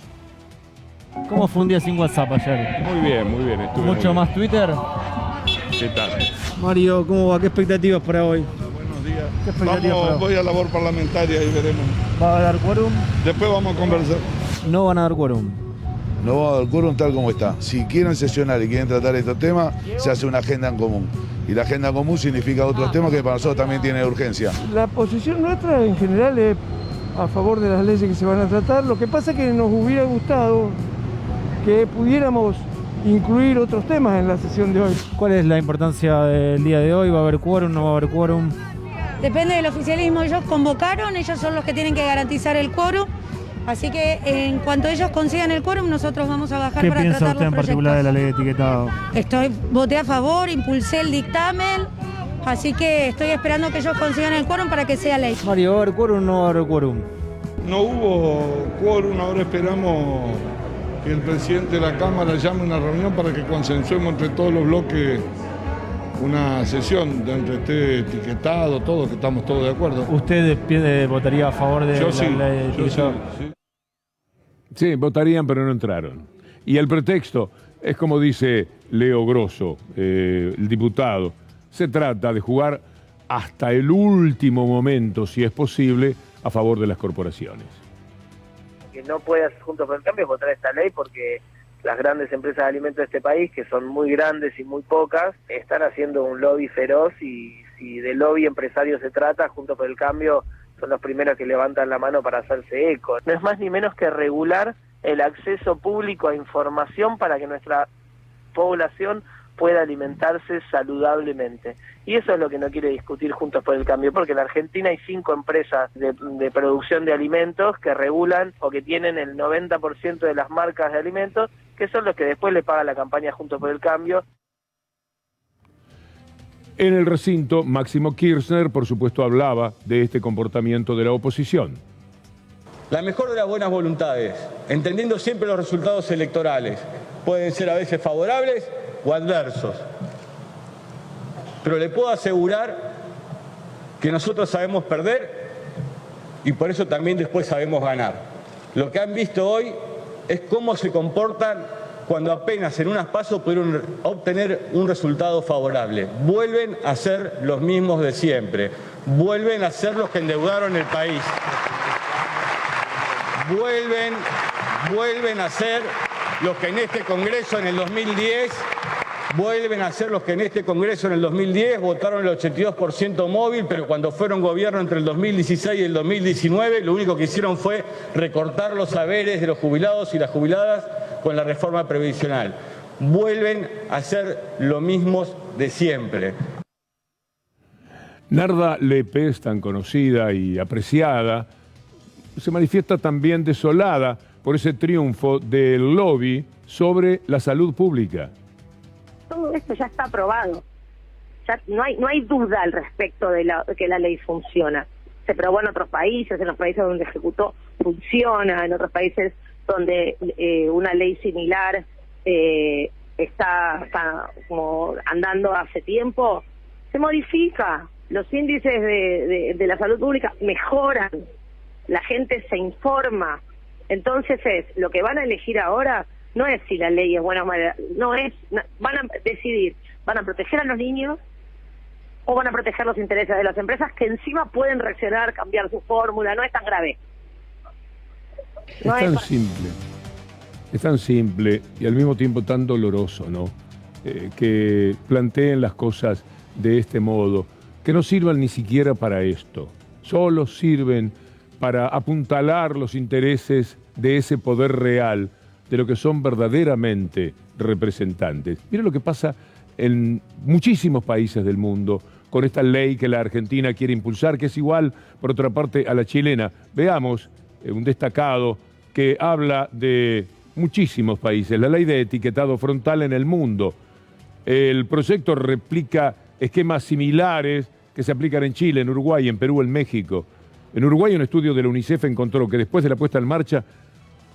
¿Cómo fue un día sin WhatsApp ayer? Muy bien, muy bien. ¿Mucho más Twitter? ¿Qué tal? Mario, ¿cómo va? ¿Qué expectativas para hoy? Buenos días. ¿Qué expectativas para hoy? Voy a labor parlamentaria y veremos. ¿Va a dar quórum? Después vamos a conversar. No van a dar quórum. No va a dar quórum tal como está. Si quieren sesionar y quieren tratar estos temas, se hace una agenda en común. Y la agenda en común significa otros temas que para nosotros también tienen urgencia. La posición nuestra en general es a favor de las leyes que se van a tratar. Lo que pasa es que nos hubiera gustado que pudiéramos incluir otros temas en la sesión de hoy. ¿Cuál es la importancia del día de hoy? ¿Va a haber quórum? ¿No va a haber quórum? Depende del oficialismo. Ellos convocaron, ellos son los que tienen que garantizar el quórum. Así que en cuanto ellos consigan el quórum, nosotros vamos a bajar para tratar los proyectos. ¿Qué piensa usted en particular de la ley de etiquetado? Voté a favor, impulsé el dictamen, así que estoy esperando que ellos consigan el quórum para que sea ley. Mario, ¿va a haber quórum o no va a haber quórum? No hubo quórum, ahora esperamos que el presidente de la Cámara llame una reunión para que consensuemos entre todos los bloques una sesión donde esté etiquetado, todo, que estamos todos de acuerdo. ¿Usted votaría a favor de Yo la sí, ley de etiquetado? Sí, votarían, pero no entraron. Y el pretexto es como dice Leo Grosso, el diputado, se trata de jugar hasta el último momento, si es posible, a favor de las corporaciones. Que no puede hacer Juntos por el Cambio votar esta ley porque las grandes empresas de alimentos de este país, que son muy grandes y muy pocas, están haciendo un lobby feroz y si de lobby empresario se trata, Juntos por el Cambio son los primeros que levantan la mano para hacerse eco. No es más ni menos que regular el acceso público a información para que nuestra población pueda alimentarse saludablemente. Y eso es lo que no quiere discutir Juntos por el Cambio, porque en la Argentina hay 5 empresas de producción de alimentos que regulan o que tienen el 90% de las marcas de alimentos, que son los que después le pagan la campaña Juntos por el Cambio. En el recinto, Máximo Kirchner, por supuesto, hablaba de este comportamiento de la oposición. La mejor de las buenas voluntades, entendiendo siempre los resultados electorales, pueden ser a veces favorables o adversos. Pero le puedo asegurar que nosotros sabemos perder y por eso también después sabemos ganar. Lo que han visto hoy es cómo se comportan cuando apenas en unas pasos pudieron obtener un resultado favorable. Vuelven a ser los mismos de siempre. Vuelven a ser los que endeudaron el país. Vuelven a ser los que en este Congreso en el 2010 votaron el 82% móvil, pero cuando fueron gobierno entre el 2016 y el 2019, lo único que hicieron fue recortar los saberes de los jubilados y las jubiladas con la reforma previsional. Vuelven a ser lo mismos de siempre. Narda Lépez, tan conocida y apreciada, se manifiesta también desolada por ese triunfo del lobby sobre la salud pública. Todo esto ya está aprobado. Ya no hay duda al respecto de que la ley funciona. Se probó en otros países, en los países donde ejecutó funciona, en otros países donde una ley similar está como andando hace tiempo, se modifica. Los índices de la salud pública mejoran, la gente se informa. Entonces lo que van a elegir ahora no es si la ley es buena o mala, van a decidir, van a proteger a los niños o van a proteger los intereses de las empresas que encima pueden reaccionar, cambiar su fórmula, no es tan grave. Es tan simple y al mismo tiempo tan doloroso, ¿no? Que planteen las cosas de este modo, que no sirvan ni siquiera para esto, solo sirven para apuntalar los intereses de ese poder real, de lo que son verdaderamente representantes. Mira lo que pasa en muchísimos países del mundo con esta ley que la Argentina quiere impulsar, que es igual, por otra parte, a la chilena. Veamos un destacado que habla de muchísimos países, la ley de etiquetado frontal en el mundo. El proyecto replica esquemas similares que se aplican en Chile, en Uruguay, en Perú, en México. En Uruguay, un estudio de la UNICEF encontró que después de la puesta en marcha,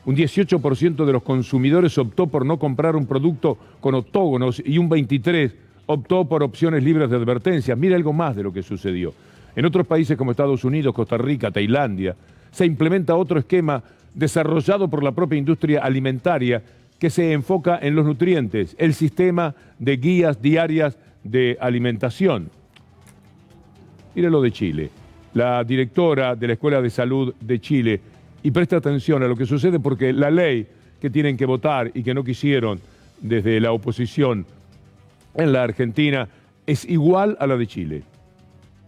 un 18% de los consumidores optó por no comprar un producto con octógonos y un 23% optó por opciones libres de advertencias. Mira algo más de lo que sucedió. En otros países como Estados Unidos, Costa Rica, Tailandia, se implementa otro esquema desarrollado por la propia industria alimentaria que se enfoca en los nutrientes, el sistema de guías diarias de alimentación. Mira lo de Chile. La directora de la Escuela de Salud de Chile, y presta atención a lo que sucede porque la ley que tienen que votar y que no quisieron desde la oposición en la Argentina es igual a la de Chile.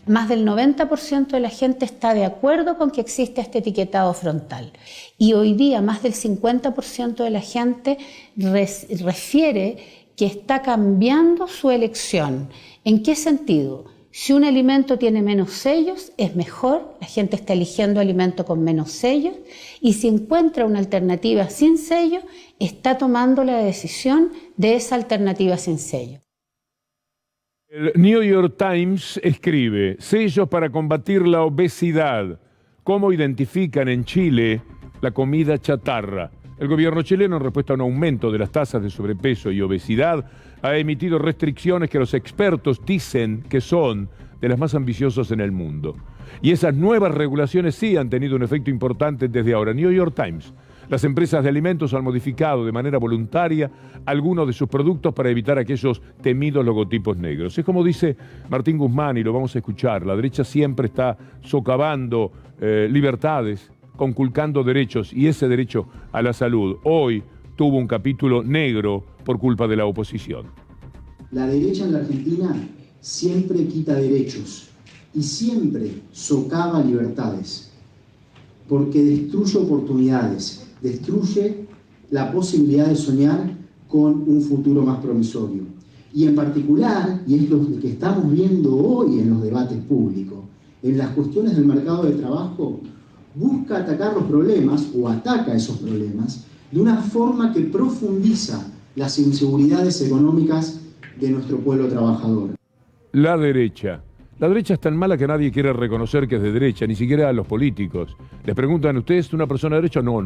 Más del 90% de la gente está de acuerdo con que existe este etiquetado frontal. Y hoy día más del 50% de la gente refiere que está cambiando su elección. ¿En qué sentido? Si un alimento tiene menos sellos, es mejor, la gente está eligiendo alimento con menos sellos, y si encuentra una alternativa sin sello, está tomando la decisión de esa alternativa sin sello. El New York Times escribe: sellos para combatir la obesidad. ¿Cómo identifican en Chile la comida chatarra? El gobierno chileno, en respuesta a un aumento de las tasas de sobrepeso y obesidad, ha emitido restricciones que los expertos dicen que son de las más ambiciosas en el mundo. Y esas nuevas regulaciones sí han tenido un efecto importante desde ahora. New York Times. Las empresas de alimentos han modificado de manera voluntaria algunos de sus productos para evitar aquellos temidos logotipos negros. Es como dice Martín Guzmán, y lo vamos a escuchar, la derecha siempre está socavando libertades, conculcando derechos, y ese derecho a la salud hoy tuvo un capítulo negro por culpa de la oposición. La derecha en la Argentina siempre quita derechos y siempre socava libertades, porque destruye oportunidades, destruye la posibilidad de soñar con un futuro más promisorio. Y en particular, y es lo que estamos viendo hoy en los debates públicos, en las cuestiones del mercado de trabajo, busca atacar los problemas o ataca esos problemas de una forma que profundiza las inseguridades económicas de nuestro pueblo trabajador. La derecha es tan mala que nadie quiere reconocer que es de derecha, ni siquiera a los políticos. Les preguntan, ¿usted es una persona de derecha? No.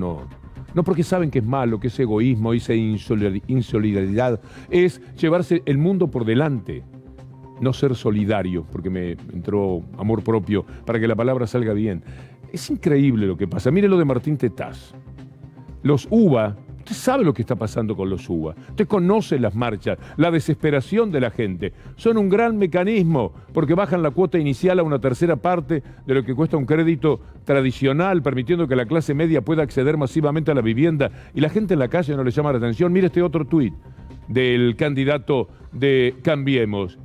No, porque saben que es malo, que es egoísmo, esa insolidaridad, es llevarse el mundo por delante. No ser solidario, porque me entró amor propio, para que la palabra salga bien. Es increíble lo que pasa. Mire lo de Martín Tetaz. Los UBA, usted sabe lo que está pasando con los UBA. Usted conoce las marchas, la desesperación de la gente. Son un gran mecanismo, porque bajan la cuota inicial a una tercera parte de lo que cuesta un crédito tradicional, permitiendo que la clase media pueda acceder masivamente a la vivienda. Y la gente en la calle no le llama la atención. Mire este otro tuit del candidato de Cambiemos.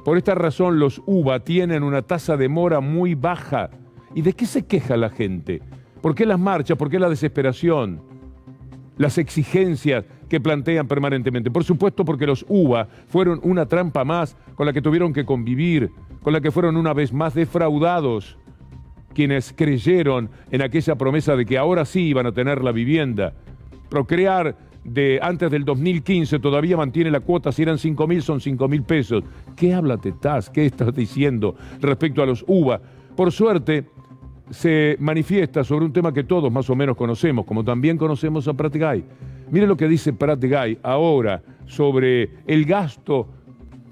Por esta razón los UBA tienen una tasa de mora muy baja. ¿Y de qué se queja la gente? ¿Por qué las marchas? ¿Por qué la desesperación? Las exigencias que plantean permanentemente. Por supuesto, porque los UBA fueron una trampa más con la que tuvieron que convivir, con la que fueron una vez más defraudados quienes creyeron en aquella promesa de que ahora sí iban a tener la vivienda. Procrear de antes del 2015 todavía mantiene la cuota, si eran 5.000 son 5.000 pesos. ¿Qué habla Tetaz? ¿Qué estás diciendo respecto a los UBA? Por suerte, se manifiesta sobre un tema que todos más o menos conocemos, como también conocemos a Prat Gai. Mire lo que dice Prat Gai ahora sobre el gasto,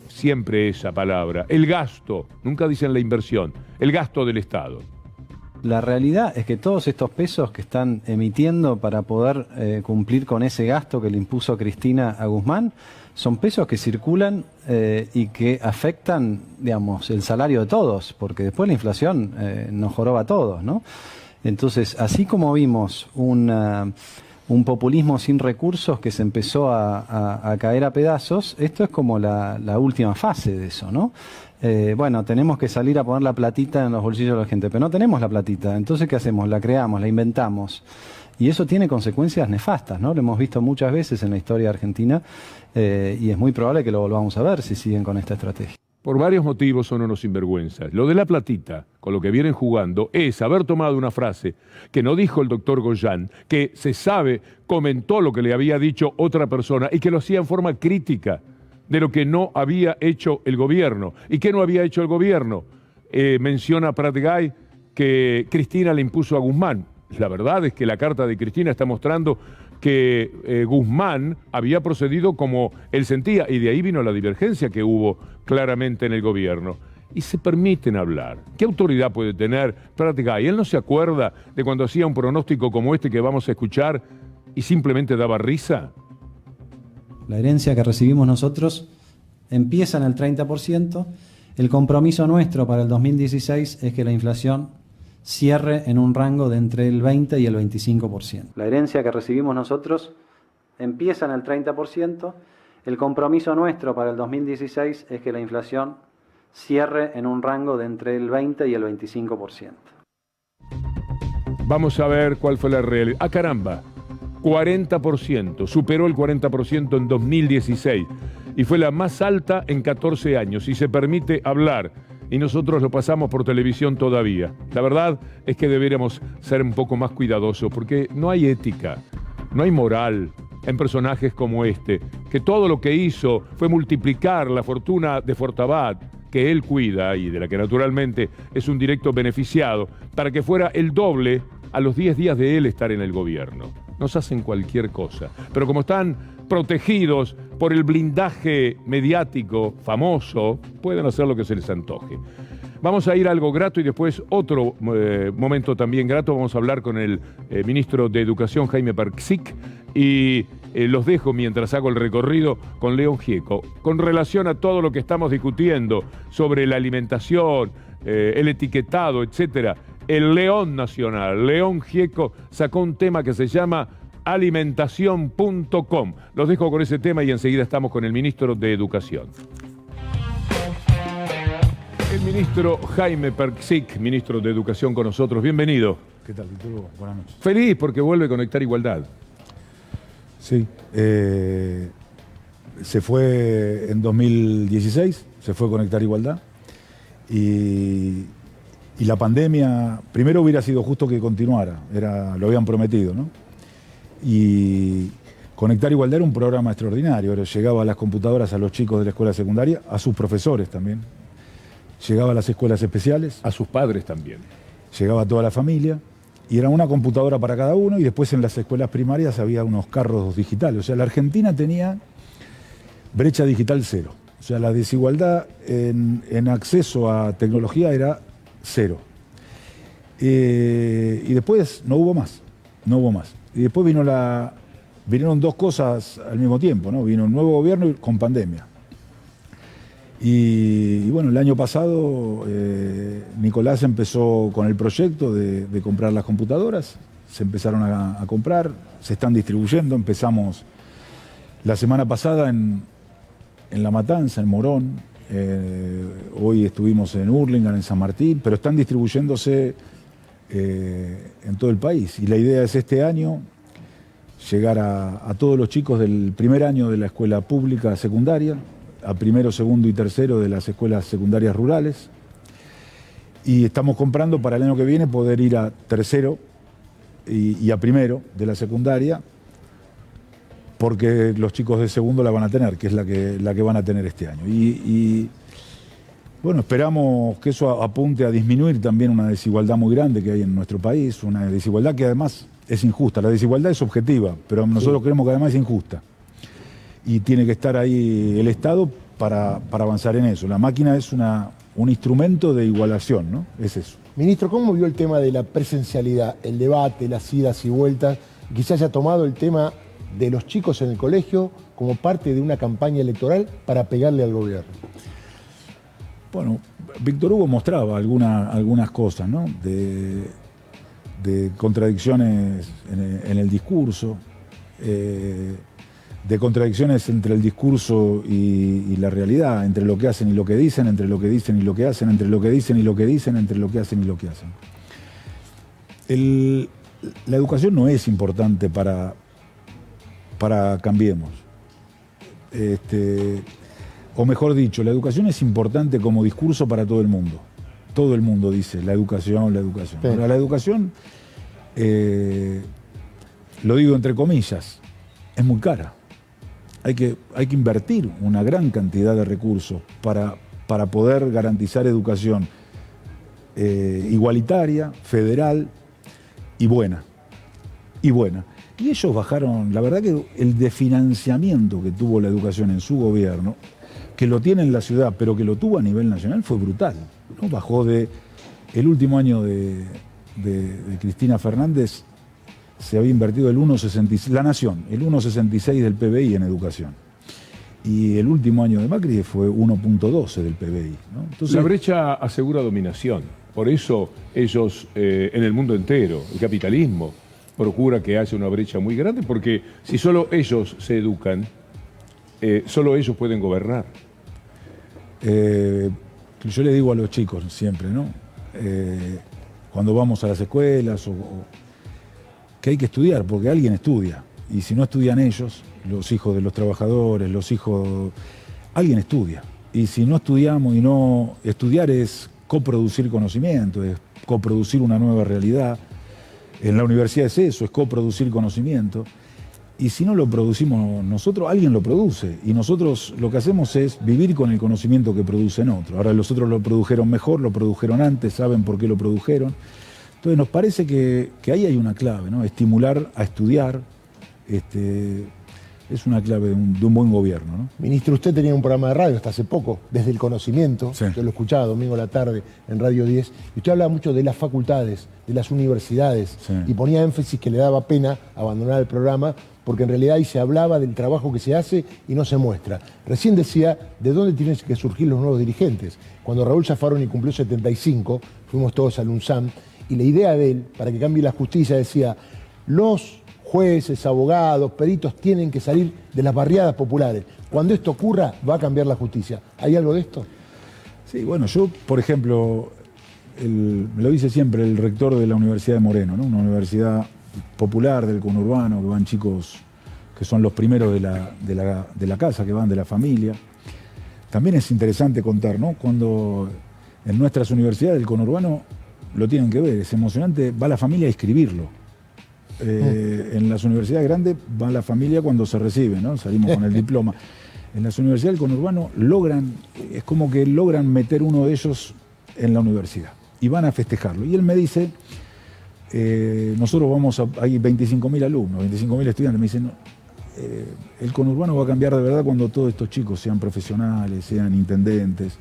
siempre esa palabra, el gasto, nunca dicen la inversión, el gasto del Estado. La realidad es que todos estos pesos que están emitiendo para poder cumplir con ese gasto que le impuso Cristina a Guzmán, son pesos que circulan y que afectan, digamos, el salario de todos, porque después la inflación nos joroba a todos, ¿no? Entonces, así como vimos un populismo sin recursos que se empezó a caer a pedazos, esto es como la última fase de eso, ¿no? Bueno, tenemos que salir a poner la platita en los bolsillos de la gente, pero no tenemos la platita. Entonces, ¿qué hacemos? La creamos, la inventamos. Y eso tiene consecuencias nefastas, ¿no? Lo hemos visto muchas veces en la historia argentina y es muy probable que lo volvamos a ver si siguen con esta estrategia. Por varios motivos son unos sinvergüenzas. Lo de la platita, con lo que vienen jugando, es haber tomado una frase que no dijo el doctor Goyán, que se sabe, comentó lo que le había dicho otra persona y que lo hacía en forma crítica de lo que no había hecho el gobierno. ¿Y qué no había hecho el gobierno? Menciona Prat Gai que Cristina le impuso a Guzmán. La verdad es que la carta de Cristina está mostrando que Guzmán había procedido como él sentía, y de ahí vino la divergencia que hubo claramente en el gobierno. Y se permiten hablar. ¿Qué autoridad puede tener Prat Gai? Él no se acuerda de cuando hacía un pronóstico como este que vamos a escuchar y simplemente daba risa. La herencia que recibimos nosotros empieza en el 30%. El compromiso nuestro para el 2016 es que la inflación cierre en un rango de entre el 20 y el 25%. La herencia que recibimos nosotros empieza en el 30%. El compromiso nuestro para el 2016 es que la inflación cierre en un rango de entre el 20 y el 25%. Vamos a ver cuál fue la realidad. ¡Ah, caramba! 40%, superó el 40% en 2016 y fue la más alta en 14 años. Y se permite hablar y nosotros lo pasamos por televisión todavía. La verdad es que deberíamos ser un poco más cuidadosos porque no hay ética, no hay moral en personajes como este, que todo lo que hizo fue multiplicar la fortuna de Fortabat, que él cuida y de la que naturalmente es un directo beneficiado, para que fuera el doble a los 10 días de él estar en el gobierno. nos hacen cualquier cosa. Pero como están protegidos por el blindaje mediático famoso, pueden hacer lo que se les antoje. Vamos a ir a algo grato y después otro momento también grato. Vamos a hablar con el ministro de Educación, Jaime Persic, y los dejo mientras hago el recorrido con León Gieco. Con relación a todo lo que estamos discutiendo sobre la alimentación, el etiquetado, etcétera, el León Nacional, León Gieco, sacó un tema que se llama alimentación.com. Los dejo con ese tema y enseguida estamos con el ministro de Educación. El ministro Jaime Persic, ministro de Educación con nosotros. Bienvenido. ¿Qué tal, Víctor Hugo? Buenas noches. Feliz porque vuelve a Conectar Igualdad. Sí. Se fue en 2016, se fue a Conectar Igualdad. Y la pandemia, primero hubiera sido justo que continuara, lo habían prometido, ¿no? Y Conectar Igualdad era un programa extraordinario, llegaba a las computadoras a los chicos de la escuela secundaria, a sus profesores también. Llegaba a las escuelas especiales. A sus padres también. Llegaba a toda la familia. Y era una computadora para cada uno. Y después en las escuelas primarias había unos carros digitales. O sea, la Argentina tenía brecha digital cero. O sea, la desigualdad en acceso a tecnología era cero. Y después no hubo más. No hubo más. Y después vinieron dos cosas al mismo tiempo, ¿no? Vino un nuevo gobierno con pandemia. Y bueno, el año pasado Nicolás empezó con el proyecto de comprar las computadoras, se empezaron a comprar, se están distribuyendo, empezamos la semana pasada en La Matanza, en Morón, hoy estuvimos en Hurlingham, en San Martín, pero están distribuyéndose en todo el país. Y la idea es este año llegar a todos los chicos del primer año de la escuela pública secundaria, a primero, segundo y tercero de las escuelas secundarias rurales, y estamos comprando para el año que viene poder ir a tercero y a primero de la secundaria, porque los chicos de segundo la van a tener, que es la que van a tener este año. Y bueno, esperamos que eso apunte a disminuir también una desigualdad muy grande que hay en nuestro país, una desigualdad que además es injusta. La desigualdad es objetiva, pero nosotros creemos que además es injusta. Y tiene que estar ahí el Estado para avanzar en eso. La máquina es un instrumento de igualación, ¿no? Es eso. Ministro, ¿cómo vio el tema de la presencialidad, el debate, las idas y vueltas? Que se haya tomado el tema de los chicos en el colegio como parte de una campaña electoral para pegarle al gobierno. Bueno, Víctor Hugo mostraba algunas cosas, ¿no? De contradicciones en el discurso, de contradicciones entre el discurso y la realidad, entre lo que hacen y lo que dicen, entre lo que dicen y lo que hacen, entre lo que dicen y lo que dicen, entre lo que hacen y lo que hacen. La educación no es importante para Cambiemos. O mejor dicho, la educación es importante como discurso para todo el mundo. Todo el mundo dice la educación, la educación. Sí. Pero la educación, lo digo entre comillas, es muy cara. Hay que invertir una gran cantidad de recursos para poder garantizar educación igualitaria, federal y buena. Y ellos bajaron, la verdad que el desfinanciamiento que tuvo la educación en su gobierno, que lo tiene en la ciudad, pero que lo tuvo a nivel nacional, fue brutal, ¿no? Bajó el último año de Cristina Fernández, se había invertido el 1,66, la Nación, el 1,66 del PBI en educación. Y el último año de Macri fue 1,12 del PBI, ¿no? Entonces, la brecha asegura dominación. Por eso ellos, en el mundo entero, el capitalismo, procura que haya una brecha muy grande, porque si solo ellos se educan, solo ellos pueden gobernar. Yo le digo a los chicos siempre, ¿no? Cuando vamos a las escuelas, que hay que estudiar, porque alguien estudia. Y si no estudian ellos, los hijos de los trabajadores, alguien estudia. Y si no estudiamos, estudiar es coproducir conocimiento, es coproducir una nueva realidad. En la universidad es eso, es coproducir conocimiento. Y si no lo producimos nosotros, alguien lo produce. Y nosotros lo que hacemos es vivir con el conocimiento que producen otros. Ahora los otros lo produjeron mejor, lo produjeron antes, saben por qué lo produjeron. Entonces nos parece que ahí hay una clave, ¿no? Estimular a estudiar, es una clave de un buen gobierno, ¿no? Ministro, usted tenía un programa de radio hasta hace poco, Desde el Conocimiento, sí. Yo lo escuchaba domingo a la tarde en Radio 10, y usted hablaba mucho de las facultades, de las universidades, sí. Y ponía énfasis que le daba pena abandonar el programa, porque en realidad ahí se hablaba del trabajo que se hace y no se muestra. Recién decía de dónde tienen que surgir los nuevos dirigentes. Cuando Raúl Zaffaroni cumplió 75, fuimos todos al UNSAM, y la idea de él, para que cambie la justicia, decía, los jueces, abogados, peritos tienen que salir de las barriadas populares. Cuando esto ocurra, va a cambiar la justicia. ¿Hay algo de esto? Sí, bueno, yo, por ejemplo, lo dice siempre el rector de la Universidad de Moreno, ¿no? Una universidad popular del conurbano, que van chicos que son los primeros de la casa, que van de la familia. También es interesante contar, ¿no? Cuando en nuestras universidades del conurbano lo tienen que ver, es emocionante, va la familia a inscribirlo. En las universidades grandes va la familia cuando se recibe, ¿no? Salimos con el diploma. En las universidades del conurbano es como que logran meter uno de ellos en la universidad y van a festejarlo. Y él me dice, nosotros hay 25.000 alumnos, 25.000 estudiantes, me dicen, no, el conurbano va a cambiar de verdad cuando todos estos chicos sean profesionales, sean intendentes,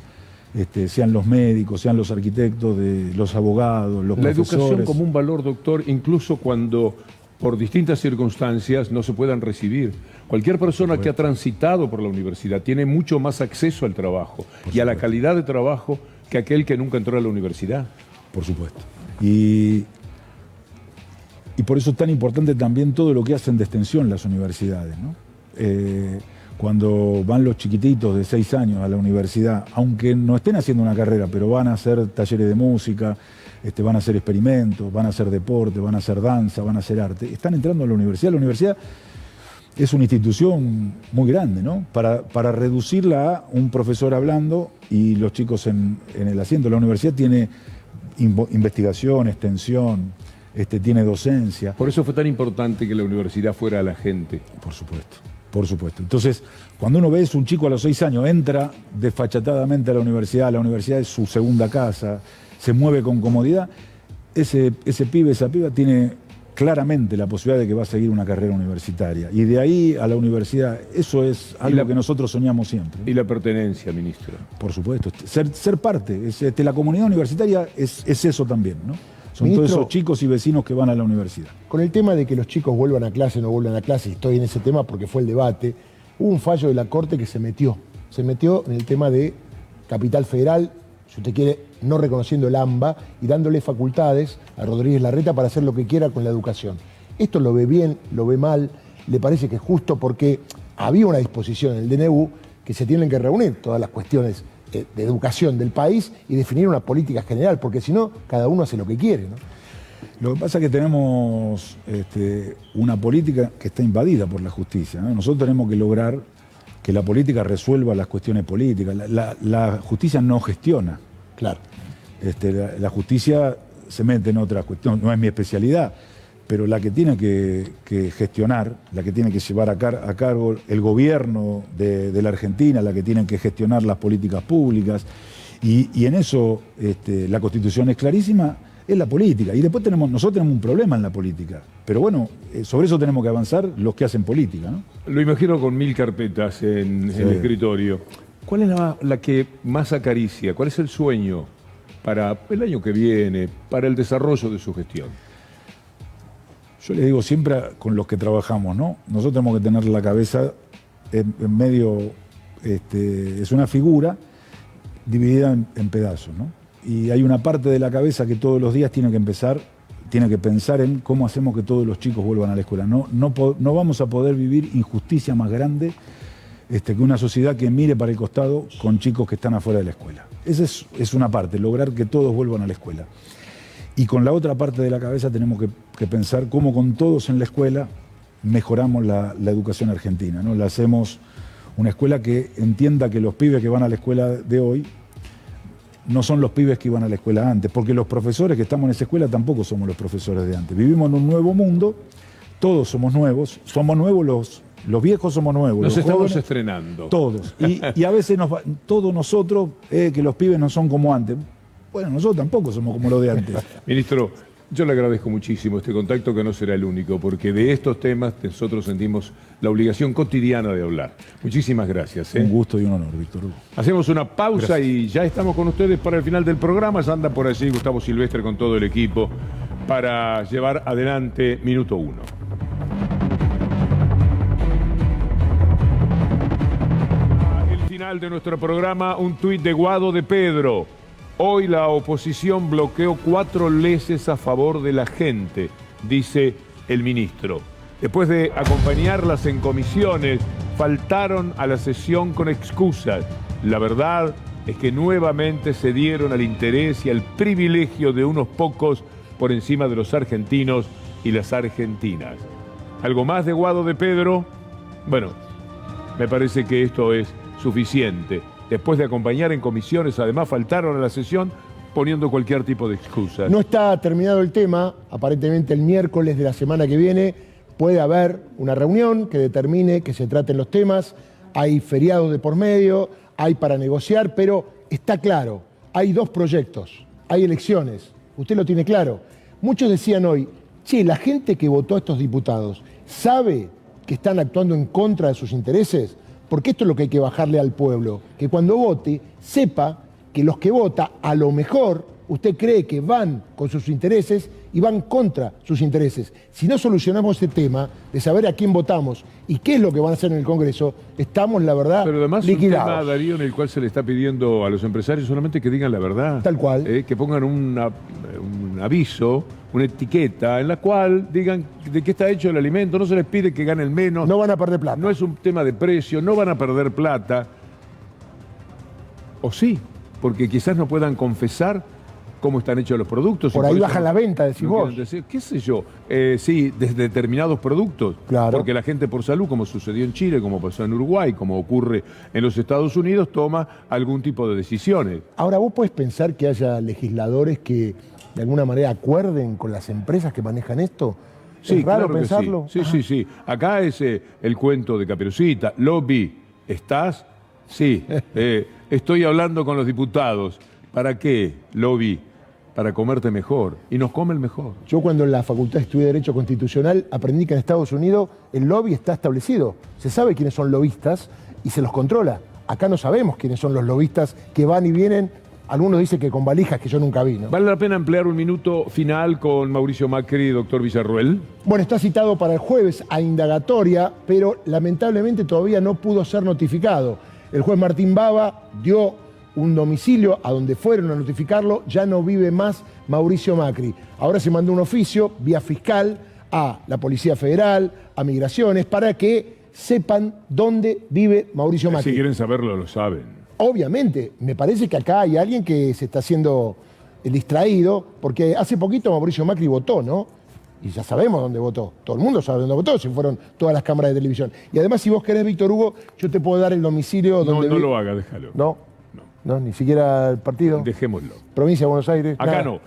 sean los médicos, sean los arquitectos, los abogados, los profesores. La educación como un valor, doctor, incluso cuando por distintas circunstancias no se puedan recibir. Cualquier persona que ha transitado por la universidad tiene mucho más acceso al trabajo y a la calidad de trabajo que aquel que nunca entró a la universidad. Por supuesto. Y por eso es tan importante también todo lo que hacen de extensión las universidades, ¿no? Cuando van los chiquititos de 6 años a la universidad, aunque no estén haciendo una carrera, pero van a hacer talleres de música, van a hacer experimentos, van a hacer deporte, van a hacer danza, van a hacer arte, están entrando a la universidad. La universidad es una institución muy grande, ¿no? Para reducirla a un profesor hablando y los chicos en el asiento. La universidad tiene investigación, extensión, tiene docencia. Por eso fue tan importante que la universidad fuera a la gente. Por supuesto. Por supuesto. Entonces, cuando uno ve es un chico a los 6 años, entra desfachatadamente a la universidad es su segunda casa, se mueve con comodidad, ese pibe, esa piba tiene claramente la posibilidad de que va a seguir una carrera universitaria. Y de ahí a la universidad, eso es algo que nosotros soñamos siempre, ¿no? Y la pertenencia, ministro. Por supuesto. Ser parte. La comunidad universitaria es eso también, ¿no? Son ministro, todos esos chicos y vecinos que van a la universidad. Con el tema de que los chicos vuelvan a clase o no vuelvan a clase, estoy en ese tema porque fue el debate, hubo un fallo de la Corte que se metió en el tema de Capital Federal, si usted quiere, no reconociendo el AMBA y dándole facultades a Rodríguez Larreta para hacer lo que quiera con la educación. ¿Esto lo ve bien, lo ve mal? ¿Le parece que es justo? Porque había una disposición en el DNU que se tienen que reunir todas las cuestiones de educación del país y definir una política general, porque si no, cada uno hace lo que quiere, ¿no? Lo que pasa es que tenemos una política que está invadida por la justicia, ¿no? Nosotros tenemos que lograr que la política resuelva las cuestiones políticas. La justicia no gestiona. Claro. La justicia se mete en otras cuestiones, no es mi especialidad, pero la que tiene que gestionar, la que tiene que llevar a cargo el gobierno de la Argentina, la que tiene que gestionar las políticas públicas, y en eso la Constitución es clarísima, es la política. Y después nosotros tenemos un problema en la política, pero bueno, sobre eso tenemos que avanzar los que hacen política, ¿no? Lo imagino con 1000 carpetas en el escritorio. ¿Cuál es la que más acaricia? ¿Cuál es el sueño para el año que viene, para el desarrollo de su gestión? Yo les digo siempre con los que trabajamos, ¿no? Nosotros tenemos que tener la cabeza en medio, es una figura dividida en pedazos, ¿no? Y hay una parte de la cabeza que todos los días tiene que pensar en cómo hacemos que todos los chicos vuelvan a la escuela. No vamos a poder vivir injusticia más grande que una sociedad que mire para el costado con chicos que están afuera de la escuela. Esa es una parte, lograr que todos vuelvan a la escuela. Y con la otra parte de la cabeza tenemos que pensar cómo con todos en la escuela mejoramos la educación argentina, ¿no? La hacemos una escuela que entienda que los pibes que van a la escuela de hoy no son los pibes que iban a la escuela antes, porque los profesores que estamos en esa escuela tampoco somos los profesores de antes. Vivimos en un nuevo mundo, todos somos nuevos los viejos somos nuevos. Nos los estamos jóvenes, estrenando. Todos. Y a veces todos nosotros, que los pibes no son como antes. Bueno, nosotros tampoco somos como los de antes. Ministro, Yo le agradezco muchísimo este contacto, que no será el único, porque de estos temas nosotros sentimos la obligación cotidiana de hablar. Muchísimas gracias. Un gusto y un honor, Víctor Hugo. Hacemos una pausa. Gracias. Y ya estamos con ustedes para el final del programa. Ya anda por allí Gustavo Silvestre con todo el equipo para llevar adelante Minuto 1. El final de nuestro programa, un tuit de Guado de Pedro. Hoy la oposición bloqueó 4 leyes a favor de la gente, dice el ministro. Después de acompañarlas en comisiones, faltaron a la sesión con excusas. La verdad es que nuevamente se dieron al interés y al privilegio de unos pocos por encima de los argentinos y las argentinas. ¿Algo más de Guado de Pedro? Bueno, me parece que esto es suficiente. Después de acompañar en comisiones, además faltaron a la sesión poniendo cualquier tipo de excusa. No está terminado el tema. Aparentemente el miércoles de la semana que viene puede haber una reunión que determine que se traten los temas. Hay feriados de por medio, hay para negociar, pero está claro, hay 2 proyectos, hay elecciones. Usted lo tiene claro. Muchos decían hoy, che, la gente que votó a estos diputados sabe que están actuando en contra de sus intereses. Porque esto es lo que hay que bajarle al pueblo, que cuando vote sepa que los que vota a lo mejor usted cree que van con sus intereses y van contra sus intereses. Si no solucionamos ese tema de saber a quién votamos y qué es lo que van a hacer en el Congreso, estamos, la verdad, pero además liquidados. Es un tema, Darío, en el cual se le está pidiendo a los empresarios solamente que digan la verdad. Tal cual. Que pongan un aviso, una etiqueta en la cual digan de qué está hecho el alimento. No se les pide que ganen menos. No van a perder plata. No es un tema de precio, no van a perder plata. O sí, porque quizás no puedan confesar cómo están hechos los productos. Por ahí bajan la venta, decís vos. Decir, ¿qué sé yo? Sí, de determinados productos. Claro. Porque la gente por salud, como sucedió en Chile, como pasó en Uruguay, como ocurre en los Estados Unidos, toma algún tipo de decisiones. Ahora, ¿vos podés pensar que haya legisladores que de alguna manera acuerden con las empresas que manejan esto? Sí, ¿Es raro claro pensarlo? Sí, sí. Acá es el cuento de Caperucita. Lobby, ¿estás? Sí. Estoy hablando con los diputados. ¿Para qué, Lobby? Para comerte mejor. Y nos comen mejor. Yo cuando en la facultad estudié Derecho Constitucional aprendí que en Estados Unidos el lobby está establecido. Se sabe quiénes son lobistas y se los controla. Acá no sabemos quiénes son los lobistas que van y vienen. Algunos dicen que con valijas que yo nunca vi, ¿no? ¿Vale la pena emplear un minuto final con Mauricio Macri y doctor Villarruel? Bueno, está citado para el jueves a indagatoria, pero lamentablemente todavía no pudo ser notificado. El juez Martín Baba dio un domicilio a donde fueron a notificarlo, ya no vive más Mauricio Macri. Ahora se mandó un oficio vía fiscal a la Policía Federal, a Migraciones, para que sepan dónde vive Mauricio Macri. Si quieren saberlo, lo saben. Obviamente, me parece que acá hay alguien que se está haciendo el distraído, porque hace poquito Mauricio Macri votó, ¿no? Y ya sabemos dónde votó. Todo el mundo sabe dónde votó, si fueron todas las cámaras de televisión. Y además, si vos querés, Víctor Hugo, yo te puedo dar el domicilio donde... No lo haga, déjalo. No, ni siquiera el partido. Dejémoslo. Provincia de Buenos Aires. Acá nada. no.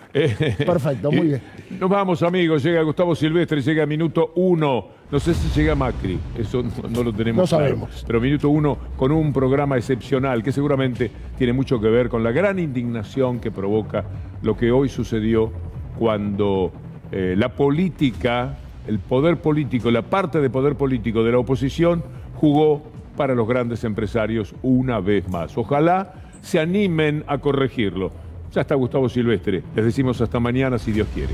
Perfecto, muy bien. Nos vamos, amigos. Llega Gustavo Silvestre, llega Minuto 1. No sé si llega Macri, eso no lo tenemos No claro. sabemos. Pero Minuto 1 con un programa excepcional que seguramente tiene mucho que ver con la gran indignación que provoca lo que hoy sucedió cuando la política, el poder político, la parte de poder político de la oposición jugó para los grandes empresarios una vez más. Ojalá se animen a corregirlo. Ya está Gustavo Silvestre. Les decimos hasta mañana si Dios quiere.